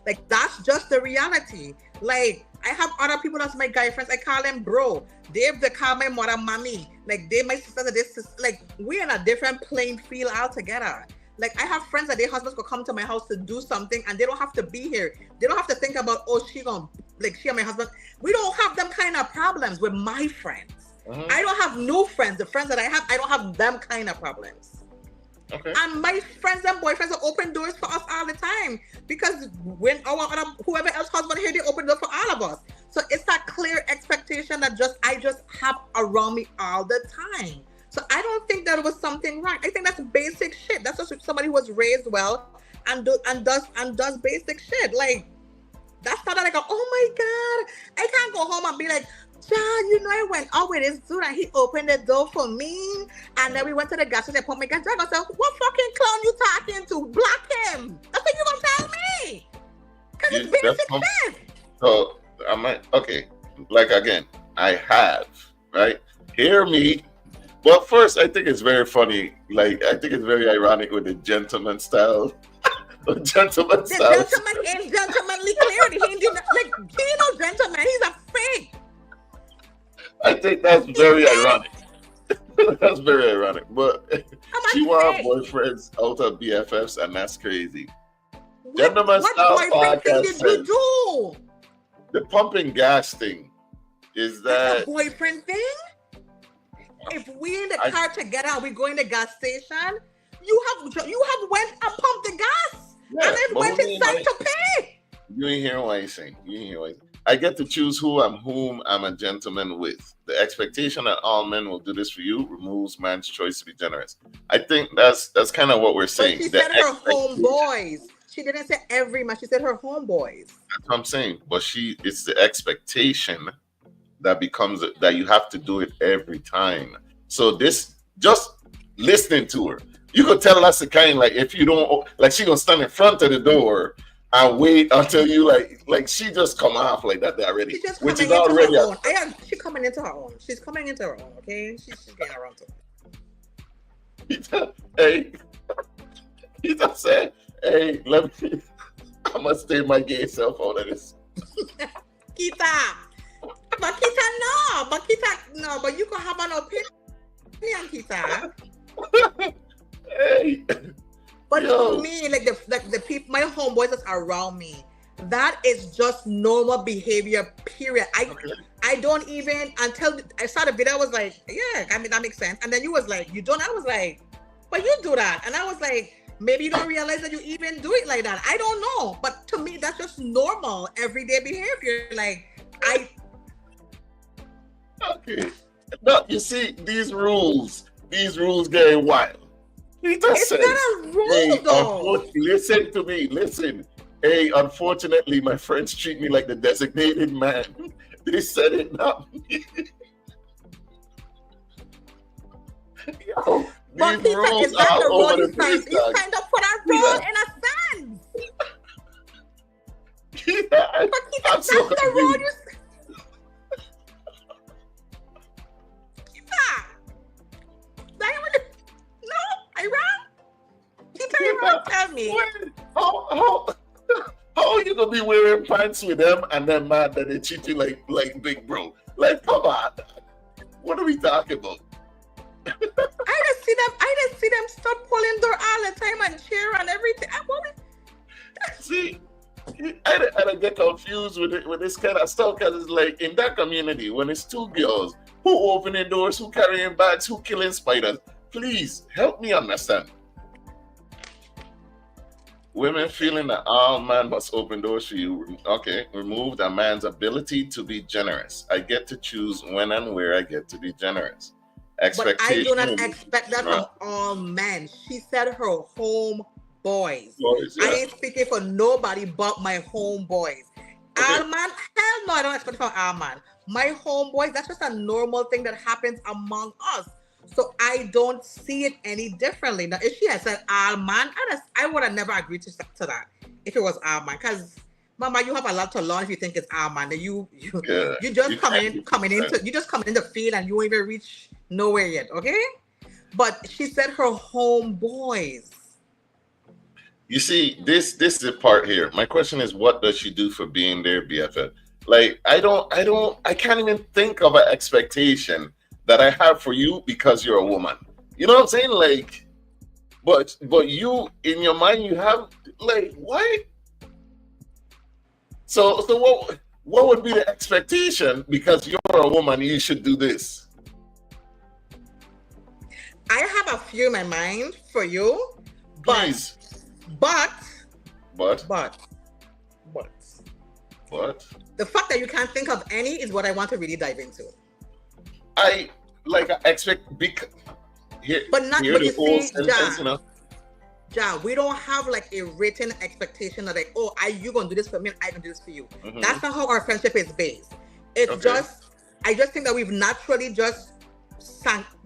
like, that's just the reality. Like, I have other people that's my guy friends. I call them bro. They call my mother mommy. Like, they my sisters and this is like, we're in a different playing field altogether. Like, I have friends that their husbands will come to my house to do something and they don't have to be here. They don't have to think about, she and my husband. We don't have them kind of problems with my friends. I don't have new friends. The friends that I have, I don't have them kind of problems. Okay. And my friends and boyfriends will open doors for us all the time because when whoever else husband here, they open doors for all of us. So it's that clear expectation that I just have around me all the time. So I don't think that was something wrong. I think that's basic shit. That's just somebody who was raised well and does basic shit. Like, that's not like, oh my God, I can't go home and be like, Jah, I went out with this dude and he opened the door for me. And then we went to the gas station and put my gas. I said, what fucking clown you talking to? Block him. That's what you gonna tell me. Because it's basic shit. So, like, again, I have, right? Hear me. But first, I think it's very funny. Like, I think it's very ironic with the gentleman style. The gentleman ain't gentlemanly clarity. He ain't no gentleman. He's a freak. I think that's very ironic. That's very ironic. But she wants boyfriends out of BFFs, and that's crazy. Gentleman style podcast did you do? The pumping gas thing is that a boyfriend thing? If we in the car together and we go in the gas station, you have went and pumped the gas and then went inside to pay. You ain't hearing what I'm saying. I get to choose whom I'm a gentleman with. The expectation that all men will do this for you removes man's choice to be generous. I think that's kind of what we're saying. But she said her homeboys. She didn't say every man. She said her homeboys. That's what I'm saying. But it's the expectation that becomes that you have to do it every time. So this, just listening to her, You could tell that's the kind, like, if you don't, like, she gonna stand in front of the door and wait until you, like she just come off like that already. She's just which coming is into already her own. She's coming into her own. She's coming into her own, okay? She's getting around to it. Hey, he just said, hey, I must stay my gay self out of this. Kita, but you can have an opinion, Kita. Hey, but to me, like the people, my homeboys that are around me, that is just normal behavior. Period. I don't even, until I saw the video, I was like, yeah, I mean that makes sense. And then you was like, you don't. I was like, but you do that, and I was like, maybe you don't realize that you even do it like that. I don't know, but to me, that's just normal, everyday behavior. Like okay. No, you see, these rules get wild. It's not a rule, though. Listen to me. Listen. Hey, unfortunately, my friends treat me like the designated man. They said it, not me. Yo, but these rules is that are the rule over you the place. You signed up for that rule in a sense. Yeah, that's the rule you. No, I ran. Tell me. How are you gonna be wearing pants with them and then mad that they treat you like big bro? Like, come on. What are we talking about? I just see them stop pulling door all the time and cheer and everything. See, I get confused with this kind of stuff because it's like in that community when it's two girls who opening doors, who carrying bags, who killing spiders. Please help me understand. Women feeling that all man must open doors for you. Okay, remove a man's ability to be generous. I get to choose when and where I get to be generous. But I do not expect that from all men. She said her home boys. I ain't speaking for nobody but my homeboys. Okay. All man, hell no, I don't expect it from all man. My homeboys, that's just a normal thing that happens among us. So I don't see it any differently. Now, if she had said all man, I would have never agreed to that if it was all man. Because, Mama, you have a lot to learn if you think it's all man. You just coming in the field and you won't even reach nowhere yet, okay? But she said her homeboys. You see, this is the part here. My question is, what does she do for being their BFF? Like, I can't even think of an expectation that I have for you because you're a woman. You know what I'm saying? Like, but you, in your mind, you have, like, what? So what would be the expectation? Because you're a woman, you should do this. I have a few in my mind for you, but the fact that you can't think of any is what I want to really dive into. I expect but not here the whole sentence, you know. Ja, we don't have like a written expectation of like, oh, you gonna do this for me and I can do this for you. Mm-hmm. That's not how our friendship is based. It's I just think that we've naturally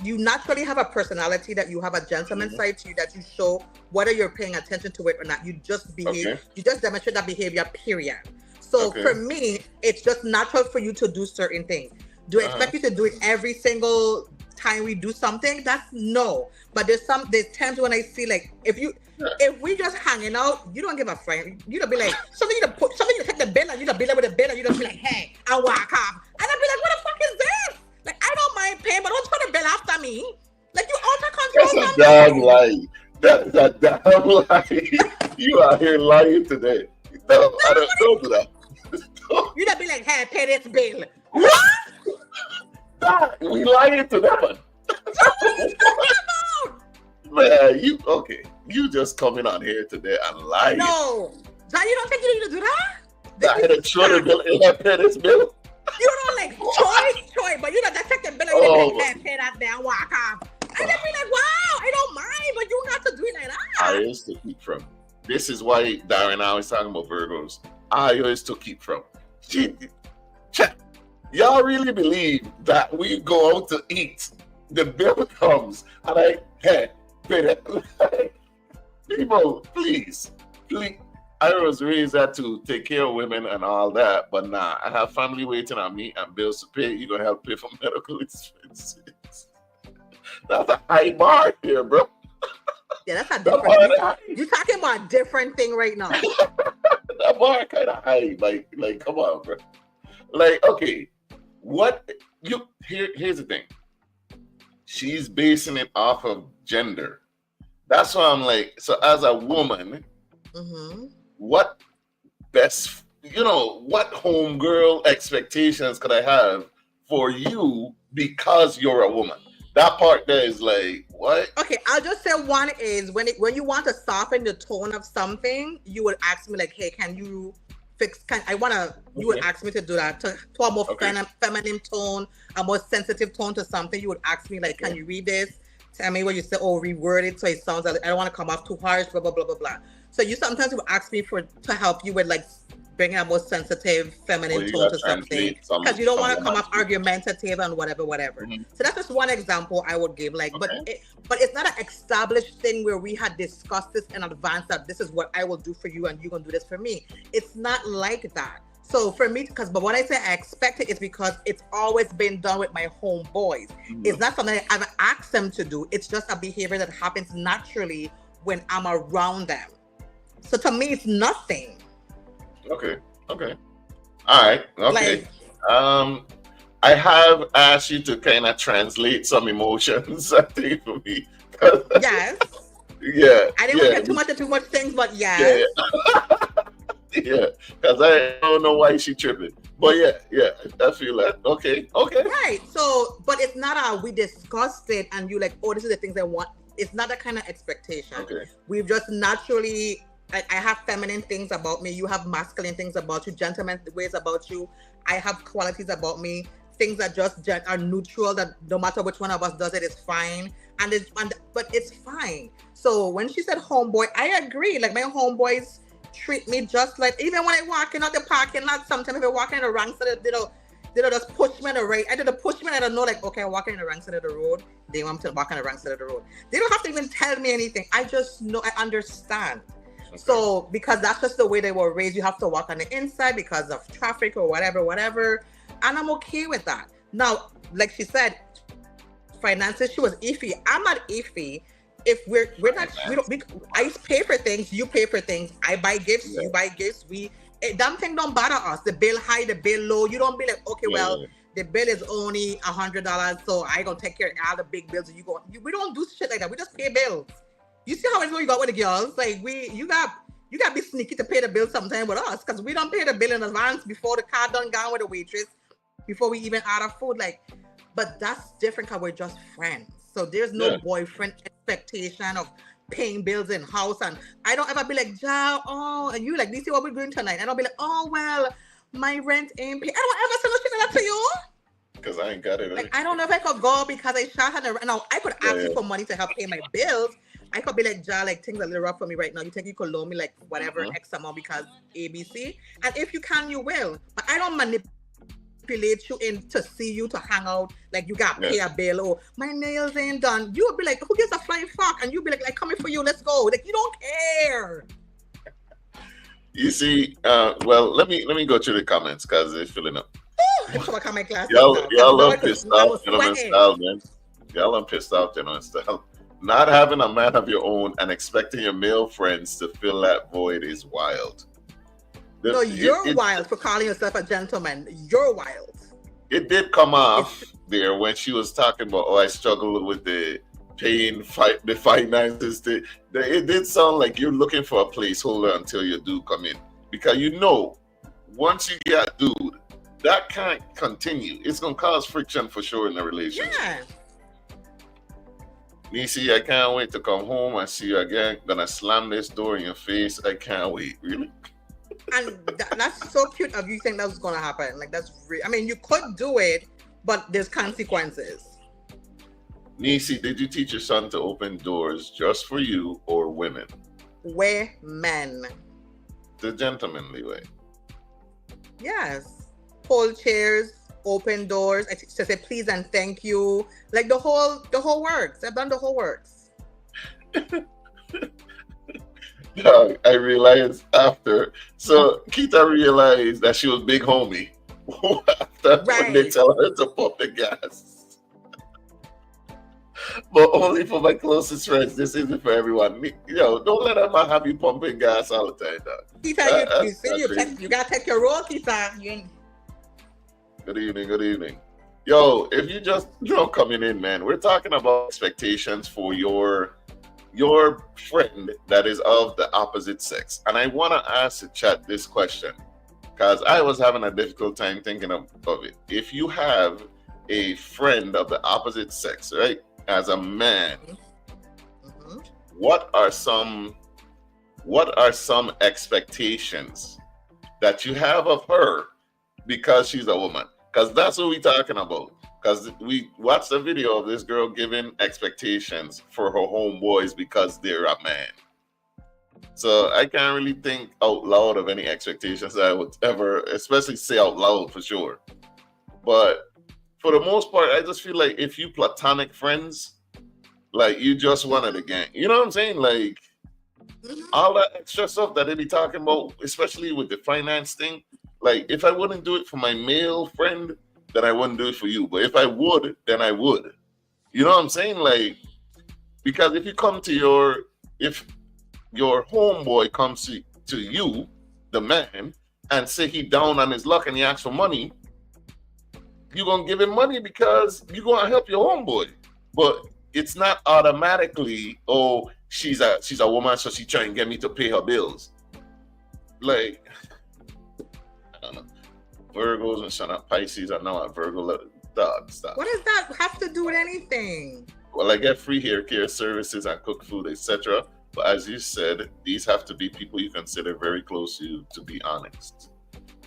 you naturally have a personality, that you have a gentleman side to you, that you show whether you're paying attention to it or not. You just behave, you just demonstrate that behavior, period. So for me, it's just natural for you to do certain things. Do I expect you to do it every single time we do something? That's no. But there's times when I see like if we just hanging out, you don't give a friend. You don't be like something you take the bill and you don't be there with the bill and you don't be like, hey, I walk off. And I'd be like, what the fuck is this? Like, I don't mind paying, but don't throw the bill after me. Like, you alter control. That's a damn lie. That's a damn lie. You are here lying today. No, I don't do that. You don't be like, hey, pay this bill. What? We lying to that one. Man, you just coming on here today and lying. No. That you don't think you need to do that? I had a shorter bill and I pay this bill. You don't like Troy, but you know that check the bill and you like, pay that damn walk off. And then be like, wow, I don't mind, but you have to do it like that. I used to keep from. This is why Darren always talking about Virgos. I used to keep from. Y'all really believe that we go out to eat, the bill comes, and People, please. I was raised that to take care of women and all that, but nah, I have family waiting on me and bills to pay. You're gonna help pay for medical expenses. That's a high bar here, bro. Yeah, that's a different. You're talking about a different thing right now. That bar kind of high. Like, come on, bro. Like, okay, here's the thing. She's basing it off of gender. That's why I'm like, so as a woman, what homegirl expectations could I have for you because you're a woman? That part there is like, what? Okay, I'll just say one is when you want to soften the tone of something, you would ask me like, hey, can you fix? You would ask me to do that to a more feminine tone, a more sensitive tone to something. You would ask me like, can you read this? Tell me what you say, or reword it so it sounds like I don't want to come off too harsh, blah blah blah blah blah. So you sometimes will ask me to help you with like bringing a more sensitive, feminine tone to something because you don't want to come off argumentative and whatever. So that's just one example I would give. Like, but it's not an established thing where we had discussed this in advance that this is what I will do for you and you're gonna do this for me. It's not like that. So for me, but when I say I expect it, it's because it's always been done with my homeboys. It's not something I ever asked them to do. It's just a behavior that happens naturally when I'm around them. So to me, it's nothing. Okay. All right. Okay. I have asked you to kind of translate some emotions, I think, for me. Yes. Yeah. I didn't want to get too much things, but yes. Yeah. Because I don't know why she tripping. But yeah, I feel that. Okay. Right. So, but it's not we discussed it and you like, oh, this is the things I want. It's not that kind of expectation. Okay. We've just naturally, I have feminine things about me. You have masculine things about you, gentleman ways about you. I have qualities about me. Things that just are neutral, that no matter which one of us does it, is fine. But it's fine. So when she said homeboy, I agree. Like my homeboys treat me just like, even when I walk in out the parking lot, sometimes if I walk in the wrong side, they'll just push me on the right. I did a push me, I don't know, like, okay, I'm walking in the wrong side of the road. They want me to walk on the wrong side of the road. They don't have to even tell me anything. I just know, I understand. Okay. So because that's just the way they were raised, you have to walk on the inside because of traffic or whatever. And I'm okay with that. Now, like she said, finances, she was iffy. I'm not iffy. If I pay for things, you pay for things. I buy gifts, you buy gifts. Damn thing don't bother us. The bill high, the bill low. You don't be like, okay, the bill is only $100, so I gonna take care of all the big bills. And we don't do shit like that. We just pay bills. You see how it's when you got with the girls? Like you got to be sneaky to pay the bill sometime with us because we don't pay the bill in advance before the car done gone with the waitress, before we even order food. Like, but that's different because we're just friends. So there's no boyfriend expectation of paying bills in house. And I don't ever be like, Jah, and you like, do you see what we're doing tonight? And I'll be like, oh, well, my rent ain't paid. I don't ever say nothing like that to you. Because I ain't got it. Like, I don't know if I could go because I shot her. No, I could ask you for money to help pay my bills. I could be like, Jah, like, things are a little rough for me right now. You think you could loan me like whatever X amount because ABC? And if you can, you will. But I don't manipulate you in to see you, to hang out, like you got to pay a bill, or my nails ain't done. You would be like, who gives a flying fuck? And you'd be like coming for you, let's go. Like, you don't care. You see, well, let me go through the comments because they're filling up. Y'all love pissed off, gentlemen style, man. Y'all are pissed off, gentlemen style. Not having a man of your own and expecting your male friends to fill that void is wild. No, you're wild for calling yourself a gentleman. You're wild. It did come off there when she was talking about, I struggle with the paying the finances. It did sound like you're looking for a placeholder until you do come in. Because once you get a dude, that can't continue. It's going to cause friction for sure in the relationship. Yeah. Neci, I can't wait to come home and see you again. Gonna slam this door in your face. I can't wait. Really? And that's so cute of you think that's gonna happen. Like, that's I mean, you could do it, but there's consequences. Neci, did you teach your son to open doors just for you or women? Women. The gentlemanly way. Yes. Hold chairs, open doors. I say please and thank you. Like the whole works. I've done the whole works. Dog, I realized after. So Kita realized that she was big homie after when they Right. tell her to pump the gas. But only for my closest friends. This isn't for everyone. Don't let them have you pumping gas all the time, dog. Keita, you see, Crazy. you gotta take your role, Keita. You ain't. Good evening, good evening. Yo, if you just coming in, man, we're talking about expectations for your friend that is of the opposite sex. And I want to ask the chat this question because I was having a difficult time thinking of it. If you have a friend of the opposite sex, right, as a man, Mhm. what are some expectations that you have of her because she's a woman? Because that's what we're talking about. Because we watched a video of this girl giving expectations for her homeboys because they're a man. So I can't really think out loud of any expectations that I would ever, especially say out loud for sure. But for the most part, I just feel like if you platonic friends, like you just one of the gang. You know what I'm saying? Like all that extra stuff that they be talking about, especially with the finance thing. Like if I wouldn't do it for my male friend, then I wouldn't do it for you. But if I would, then I would. You know what I'm saying? Like, because if your homeboy comes to you, the man, and say he down on his luck and he asks for money, you're gonna give him money because you're gonna help your homeboy. But it's not automatically, oh, she's a woman, so she trying to get me to pay her bills. Like, I don't know. Virgos and Sun up Pisces are now at Virgo. Dog, stop. What does that have to do with anything? Well, I get free hair care services and cook food, etc. But as you said, these have to be people you consider very close to you, to be honest.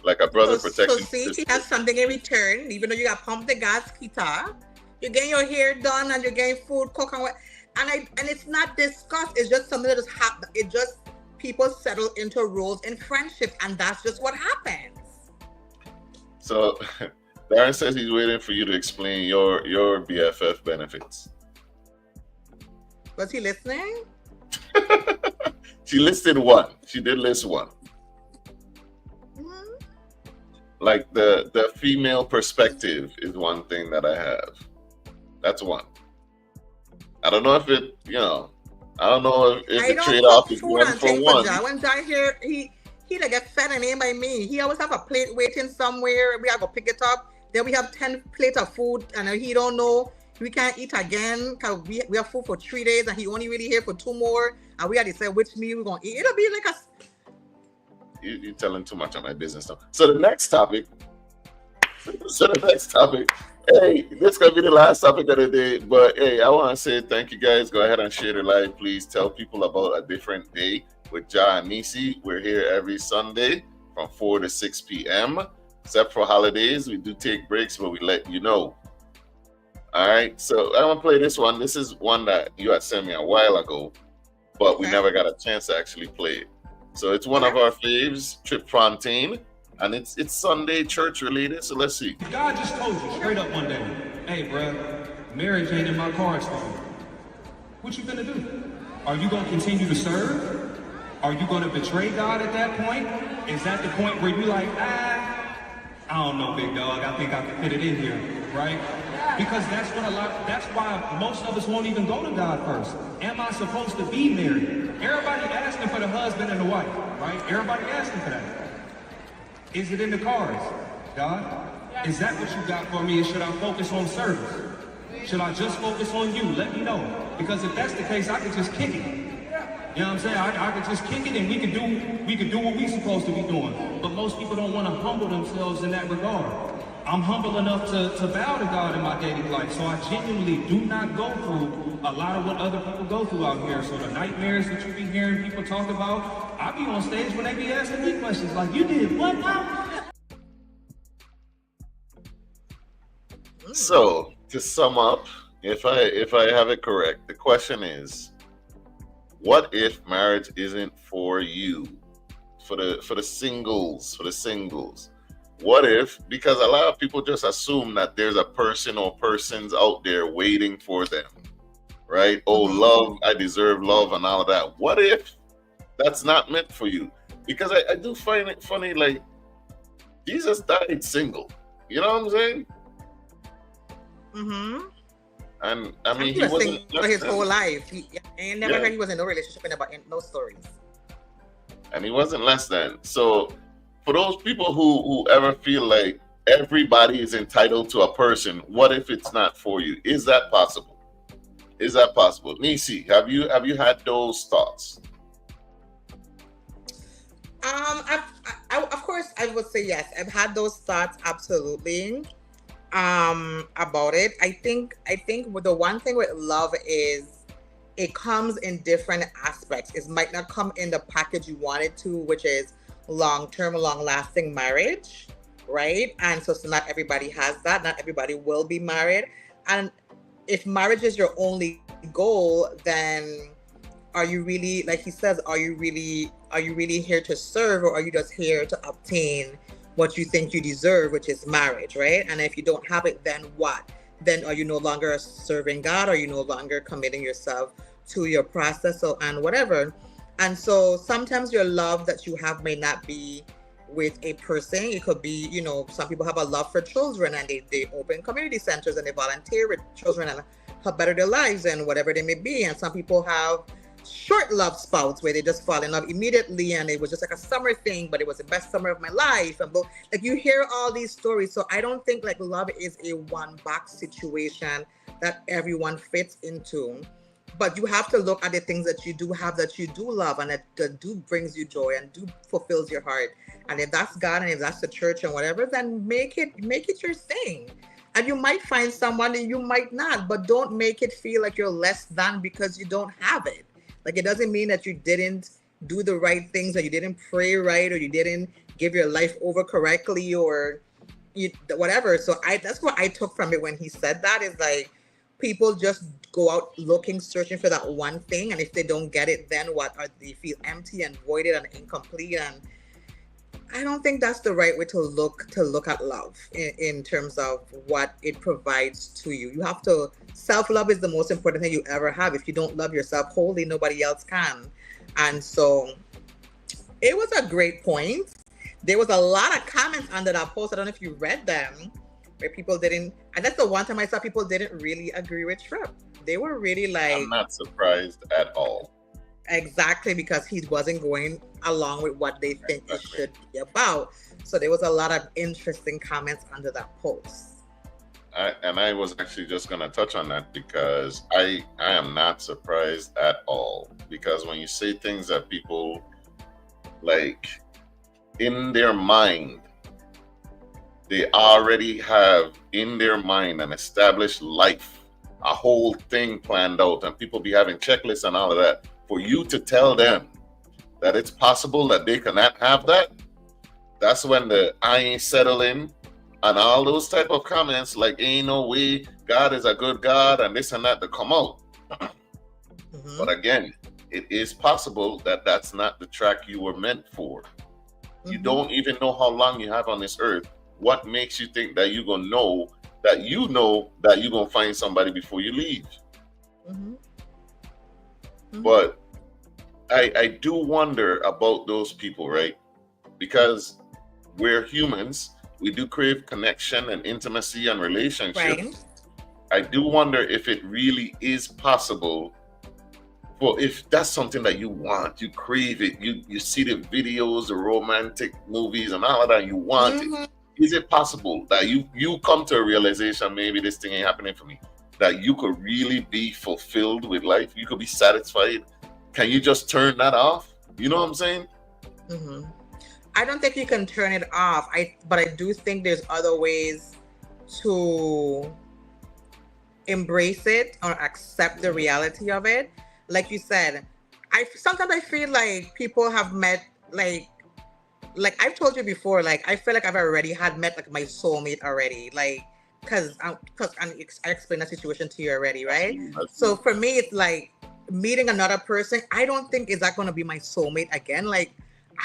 Like a brother protecting. So see, she has something in return, even though you got pumped the gas, Kita. You're getting your hair done and you're getting food cooked and it's not discussed. It's just something that just happens. It just people settle into roles in friendship, and that's just what happens. So Darren says he's waiting for you to explain your BFF benefits. Was he listening? She listed one. She did list one. Mm-hmm. Like the female perspective is one thing that I have. That's one. I don't know if it, I don't know if the trade-off is one for one. When Jai here, he like get fed and named by me. He always have a plate waiting somewhere. We have to pick it up. Then we have 10 plates of food, and he don't know we can't eat again because we have food for 3 days, and he only really here for 2 more. And we had to say which meal we're gonna eat. It'll be like You're telling too much of my business now. So the next topic. Hey, this is gonna be the last topic of the day. But hey, I want to say thank you guys. Go ahead and share the live, please. Tell people about a different day with Jah and Neci. We're here every Sunday from 4 to 6 p.m. Except for holidays, we do take breaks, but we let you know. All right, so I want to play this one. This is one that you had sent me a while ago, but we never got a chance to actually play it. So it's one of our faves, Trip Fontaine, and it's Sunday church related. So let's see. God just told you straight up one day, hey, bro, marriage ain't in my cards for you. What you gonna do? Are you gonna continue to serve? Are you gonna betray God at that point? Is that the point where you like, I don't know, big dog. I think I can fit it in here, right? Because that's why most of us won't even go to God first. Am I supposed to be married? Everybody asking for the husband and the wife, right? Everybody asking for that. Is it in the cards, God? Is that what you got for me? Or should I focus on service? Should I just focus on you? Let me know. Because if that's the case, I could just kick it. You know what I'm saying? I could just kick it and we could do what we supposed to be doing. But most people don't want to humble themselves in that regard. I'm humble enough to bow to God in my daily life. So I genuinely do not go through a lot of what other people go through out here. So the nightmares that you be hearing people talk about, I be on stage when they be asking me questions like, you did what now? So to sum up, if I have it correct, the question is, what if marriage isn't for you? For the singles. What if, because a lot of people just assume that there's a person or persons out there waiting for them, right? Oh, love, I deserve love and all of that. What if that's not meant for you. Because I do find it funny, like Jesus died single. You know what I'm saying? Mm-hmm. And I mean, he he was wasn't single his whole life. I never Yeah. heard he was in no relationship and about no stories. And he wasn't less than. So for those people who ever feel like everybody is entitled to a person, what if it's not for you? Is that possible? Is that possible? Neci, have you had those thoughts? Of course, I would say yes. I've had those thoughts, absolutely. About it. I think with the one thing with love is it comes in different aspects. It might not come in the package you want it to, which is long-term, long-lasting marriage, right? And so not everybody has that. Not everybody will be married. And if marriage is your only goal, then are you really, like he says, are you really here to serve, or are you just here to obtain what you think you deserve, which is marriage, right? And if you don't have it, then what? Then are you no longer serving God? Are you no longer committing yourself to your process and whatever? And so sometimes your love that you have may not be with a person. It could be, some people have a love for children and they open community centers and they volunteer with children and help better their lives and whatever they may be. And some people have short love spouts where they just fall in love immediately and it was just like a summer thing, but it was the best summer of my life. And like you hear all these stories. So I don't think like love is a one box situation that everyone fits into. But you have to look at the things that you do have, that you do love, and that do brings you joy and do fulfills your heart. And if that's God and if that's the church and whatever, then make it your thing. And you might find someone and you might not, but don't make it feel like you're less than because you don't have it. Like it doesn't mean that you didn't do the right things, or you didn't pray right, or you didn't give your life over correctly, or whatever. So that's what I took from it when he said that, is like people just go out looking, searching for that one thing, and if they don't get it, then what? They feel empty and voided and incomplete. And I don't think that's the right way to look at love in terms of what it provides to you. You have to, self-love is the most important thing you ever have. If you don't love yourself wholly, nobody else can. And so it was a great point. There was a lot of comments under that post. I don't know if you read them, where people didn't, and that's the one time I saw people didn't really agree with Tripp. They were really like, I'm not surprised at all. Exactly, because he wasn't going along with what they think it should be about. So there was a lot of interesting comments under that post. I was actually just going to touch on that, because I am not surprised at all. Because when you say things that people, like, in their mind, they already have in their mind an established life, a whole thing planned out, and people be having checklists and all of that. For you to tell them that it's possible that they cannot have that, that's when the I ain't settling and all those type of comments, like ain't no way, God is a good God and this and that, to come out. Mm-hmm. But again, it is possible that that's not the track you were meant for. Mm-hmm. You don't even know how long you have on this earth. What makes you think that you're going to know that you're going to find somebody before you leave? Mm-hmm. Mm-hmm. But I do wonder about those people, right? Because we're humans. We do crave connection and intimacy and relationships. Right. I do wonder if it really is possible, for if that's something that you want, you crave it, you see the videos, the romantic movies and all of that, you want it. Is it possible that you come to a realization, maybe this thing ain't happening for me, that you could really be fulfilled with life? You could be satisfied. Can you just turn that off? You know what I'm saying? Mm-hmm. I don't think you can turn it off. But I do think there's other ways to embrace it or accept the reality of it. Like you said, sometimes I feel like people have met, like I've told you before, like I feel like I've already met like my soulmate already, like because I explained that situation to you already, right? So for me, it's like meeting another person. I don't think is that going to be my soulmate again. Like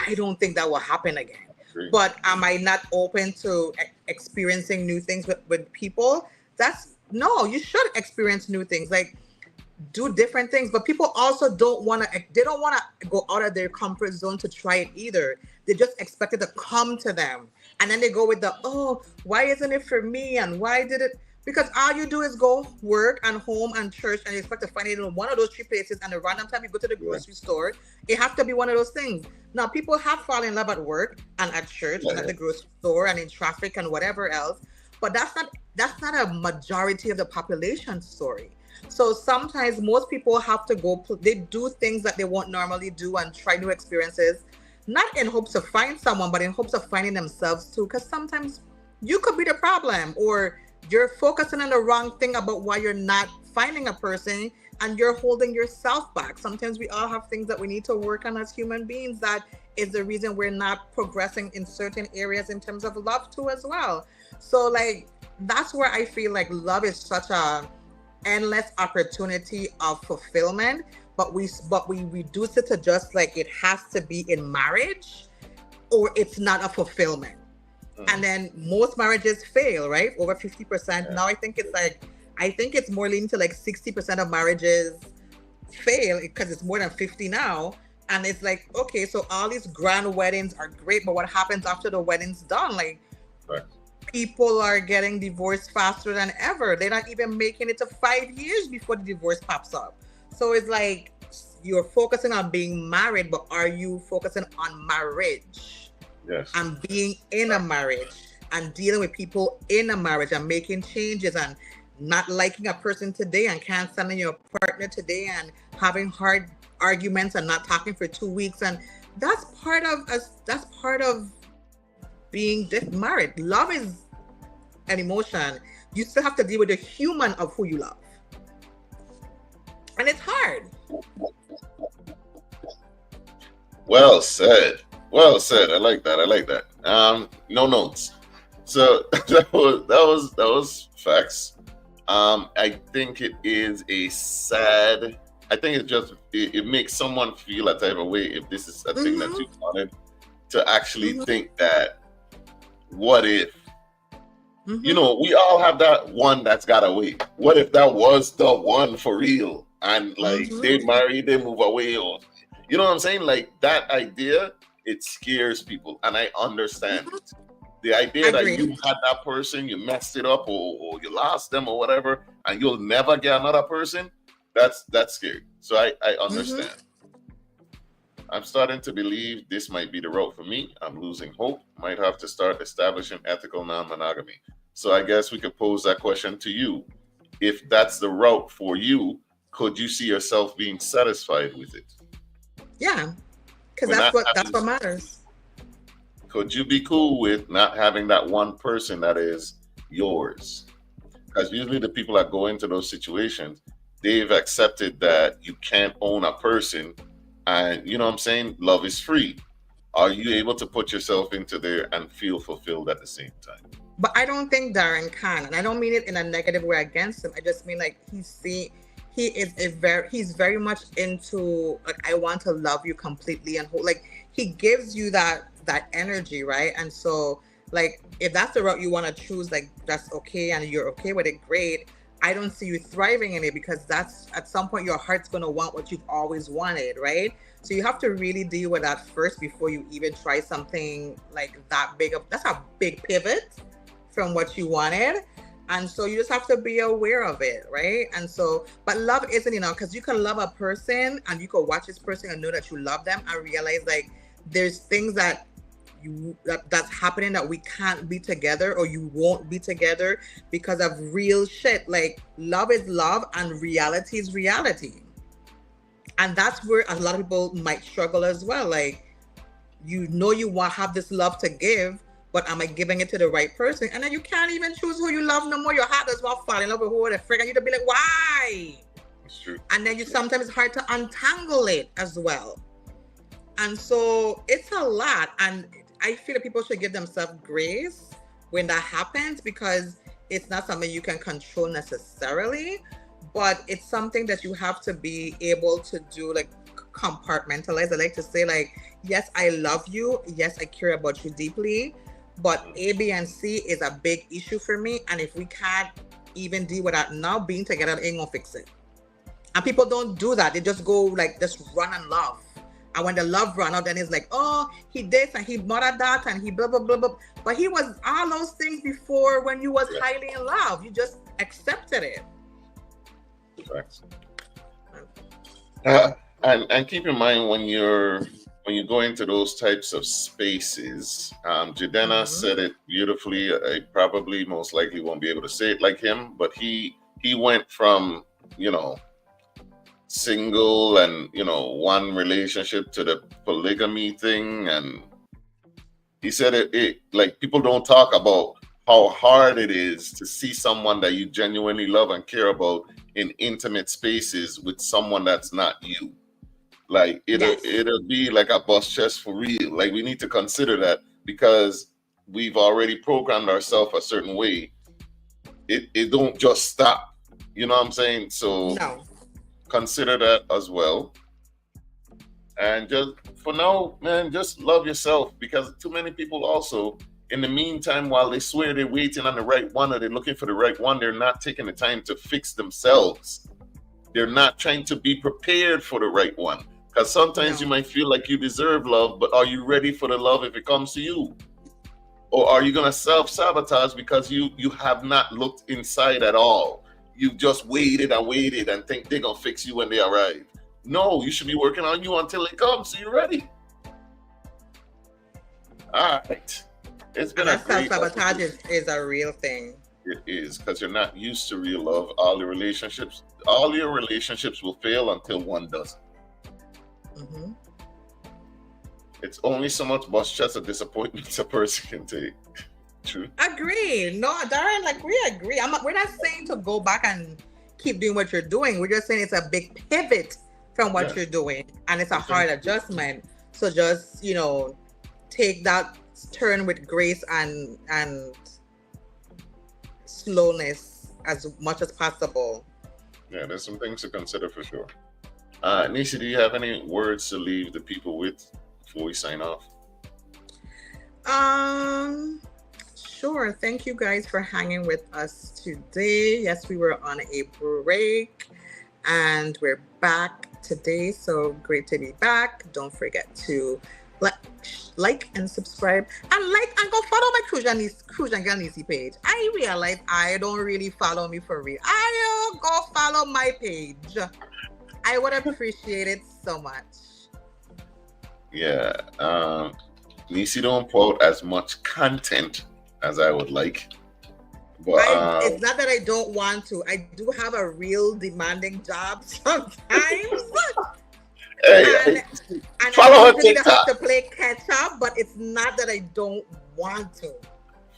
I don't think that will happen again. But am I not open to experiencing new things with people? No, you should experience new things. Like do different things, but people also don't want to go out of their comfort zone to try it either. They just expect it to come to them, and then they go with the, oh, why isn't it for me, and why did it, because all you do is go work and home and church, and you expect to find it in one of those three places, and the random time you go to the grocery store, it has to be one of those things. Now, people have fallen in love at work and at church and at the grocery store and in traffic and whatever else, but that's not a majority of the population story. So sometimes most people have to they do things that they won't normally do and try new experiences, not in hopes of find someone, but in hopes of finding themselves too. Because sometimes you could be the problem, or you're focusing on the wrong thing about why you're not finding a person, and you're holding yourself back. Sometimes we all have things that we need to work on as human beings. That is the reason we're not progressing in certain areas in terms of love too as well. So like, that's where I feel like love is such a endless opportunity of fulfillment, but we reduce it to just like it has to be in marriage or it's not a fulfillment. And then most marriages fail, right? Over 50%. Now I think it's more leaning to like 60% of marriages fail, because it's more than 50 now. And it's like, okay, so all these grand weddings are great, but what happens after the wedding's done? Like, people are getting divorced faster than ever. They're not even making it to 5 years before the divorce pops up. So it's like, you're focusing on being married, but are you focusing on marriage? Yes. And being in a marriage and dealing with people in a marriage and making changes and not liking a person today and canceling your partner today and having hard arguments and not talking for 2 weeks. And that's part of being married. Love is an emotion. You still have to deal with the human of who you love. And it's hard. Well said. Well said. I like that. No notes. So that was facts. I think it is a sad. I think it makes someone feel a type of way if this is a thing that you wanted to actually think that. What if? You know, we all have that one that's gotta wait. What if that was the one for real? And like they marry, they move away, or you know what I'm saying? Like that idea, it scares people, and I understand it. The idea that you had that person, you messed it up, or you lost them, or whatever, and you'll never get another person, that's scary. So I understand. I'm starting to believe this might be the route for me. I'm losing hope. Might have to start establishing ethical non-monogamy. So I guess we could pose that question to you. If that's the route for you, could you see yourself being satisfied with it? Yeah, because that's what matters. Could you be cool with not having that one person that is yours? Because usually the people that go into those situations, they've accepted that you can't own a person, and you know what I'm saying? Love is free. Are you able to put yourself into there and feel fulfilled at the same time? But I don't think Darren can, and I don't mean it in a negative way against him. I just mean like he's very much into like, I want to love you completely and like he gives you that energy, right? And so like if that's the route you want to choose, like that's okay and you're okay with it, great. I don't see you thriving in it, because that's at some point your heart's going to want what you've always wanted, right? So you have to really deal with that first before you even try something like that big. That's a big pivot from what you wanted. And so you just have to be aware of it, right? And so, but love isn't enough, because you can love a person and you can watch this person and know that you love them and realize like there's things that's happening that we can't be together, or you won't be together because of real shit. Like love is love and reality is reality. And that's where a lot of people might struggle as well. Like, you know, you want have this love to give, but am I giving it to the right person? And then you can't even choose who you love no more. Your heart does not fall in love with who the frick, and you to be like, why? That's true. And then sometimes it's hard to untangle it as well. And so it's a lot. And I feel that people should give themselves grace when that happens, because it's not something you can control necessarily, but it's something that you have to be able to do, like compartmentalize. I like to say like, yes, I love you. Yes, I care about you deeply, but A, B, and C is a big issue for me. And if we can't even deal with that now, being together ain't gonna fix it. And people don't do that. They just go like just run and love. And when the love run out, then it's like, oh, he this and he murdered that and he blah blah blah blah. But he was all those things before when you was highly in love. You just accepted it. Thanks. And keep in mind when you go into those types of spaces, Jadena said it beautifully. I probably most likely won't be able to say it like him, but he went from, single and, one relationship to the polygamy thing. And he said it like people don't talk about how hard it is to see someone that you genuinely love and care about in intimate spaces with someone that's not you. Like it'll be like a bust chest for real. Like we need to consider that because we've already programmed ourselves a certain way. It don't just stop. You know what I'm saying? So consider that as well. And just for now, man, just love yourself, because too many people also, in the meantime, while they swear they're waiting on the right one or they're looking for the right one, they're not taking the time to fix themselves. They're not trying to be prepared for the right one. Because sometimes you might feel like you deserve love, but are you ready for the love if it comes to you? Or are you going to self-sabotage because you have not looked inside at all? You've just waited and think they're going to fix you when they arrive. No, you should be working on you until it comes, so you're ready. All right. It's been self-sabotage is a real thing. It is, because you're not used to real love. All your relationships will fail until one doesn't. It's only so much bust chest of disappointment a person can take. True. Agree. No, Darren, like we agree. We're not saying to go back and keep doing what you're doing. We're just saying it's a big pivot from what you're doing, and it's a hard adjustment. So just take that turn with grace and slowness as much as possible. Yeah, there's some things to consider for sure. Neci, do you have any words to leave the people with before we sign off? Sure. Thank you guys for hanging with us today. Yes, we were on a break and we're back today. So great to be back. Don't forget to like and subscribe and go follow my Cruise and Girl Neci page. I realize I don't really follow me for real. I'll go follow my page. I would appreciate it so much. Yeah. Neci don't put out as much content as I would like. But it's not that I don't want to. I do have a real demanding job sometimes. And follow I her really TikTok. have to play catch up, but it's not that I don't want to.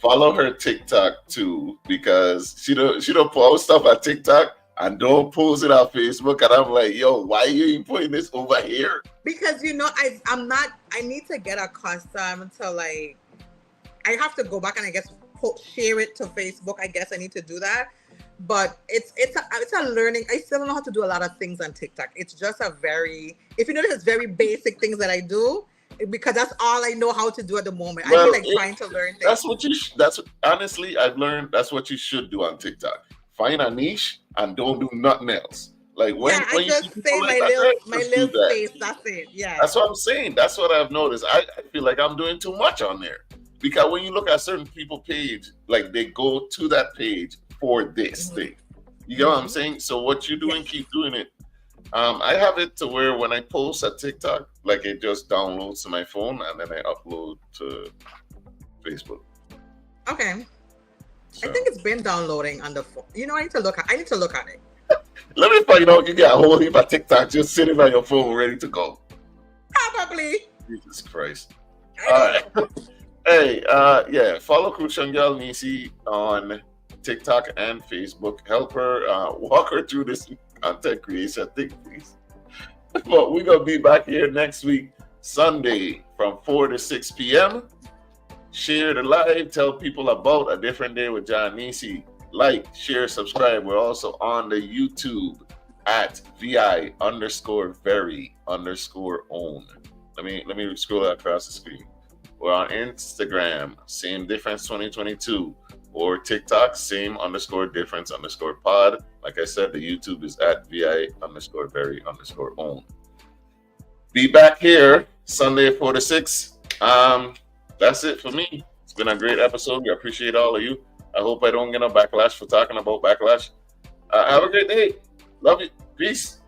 Follow her TikTok too, because she don't post stuff on TikTok and don't post it on Facebook. And I'm like, yo, why are you even putting this over here? Because I need to get accustomed to like, I have to go back and I guess share it to Facebook. I guess I need to do that. But it's a learning. I still don't know how to do a lot of things on TikTok. It's just if you notice, it's very basic things that I do because that's all I know how to do at the moment. I feel like trying to learn things. Honestly, I've learned that's what you should do on TikTok. Find a niche and don't do nothing else. Like when I just say my little space. That's it. Yeah. That's what I'm saying. That's what I've noticed. I feel like I'm doing too much on there. Because when you look at certain people's page, like they go to that page for this thing. You get what I'm saying? So what you're doing, keep doing it. I have it to where when I post a TikTok, like it just downloads to my phone and then I upload to Facebook. Okay. So. I think it's been downloading on the phone. I need to look at it. Let me find out you got a whole heap of TikTok just sitting on your phone ready to go. Probably. Jesus Christ. All right. Hey, follow Cruise and Girl Neci on TikTok and Facebook. Help her walk her through this content creation thing, please. But we're going to be back here next week, Sunday, from 4 to 6 p.m. Share the live. Tell people about A Different Day with Jah and Neci. Like, share, subscribe. We're also on the YouTube at VI_very_own. Let me scroll across the screen. We're on Instagram, Same Difference 2022. or TikTok, same _difference_pod. Like I said, the YouTube is at VI_very_own. Be back here Sunday at 4 to 6. That's it for me. It's been a great episode. We appreciate all of you. I hope I don't get no backlash for talking about backlash. Have a great day. Love you. Peace.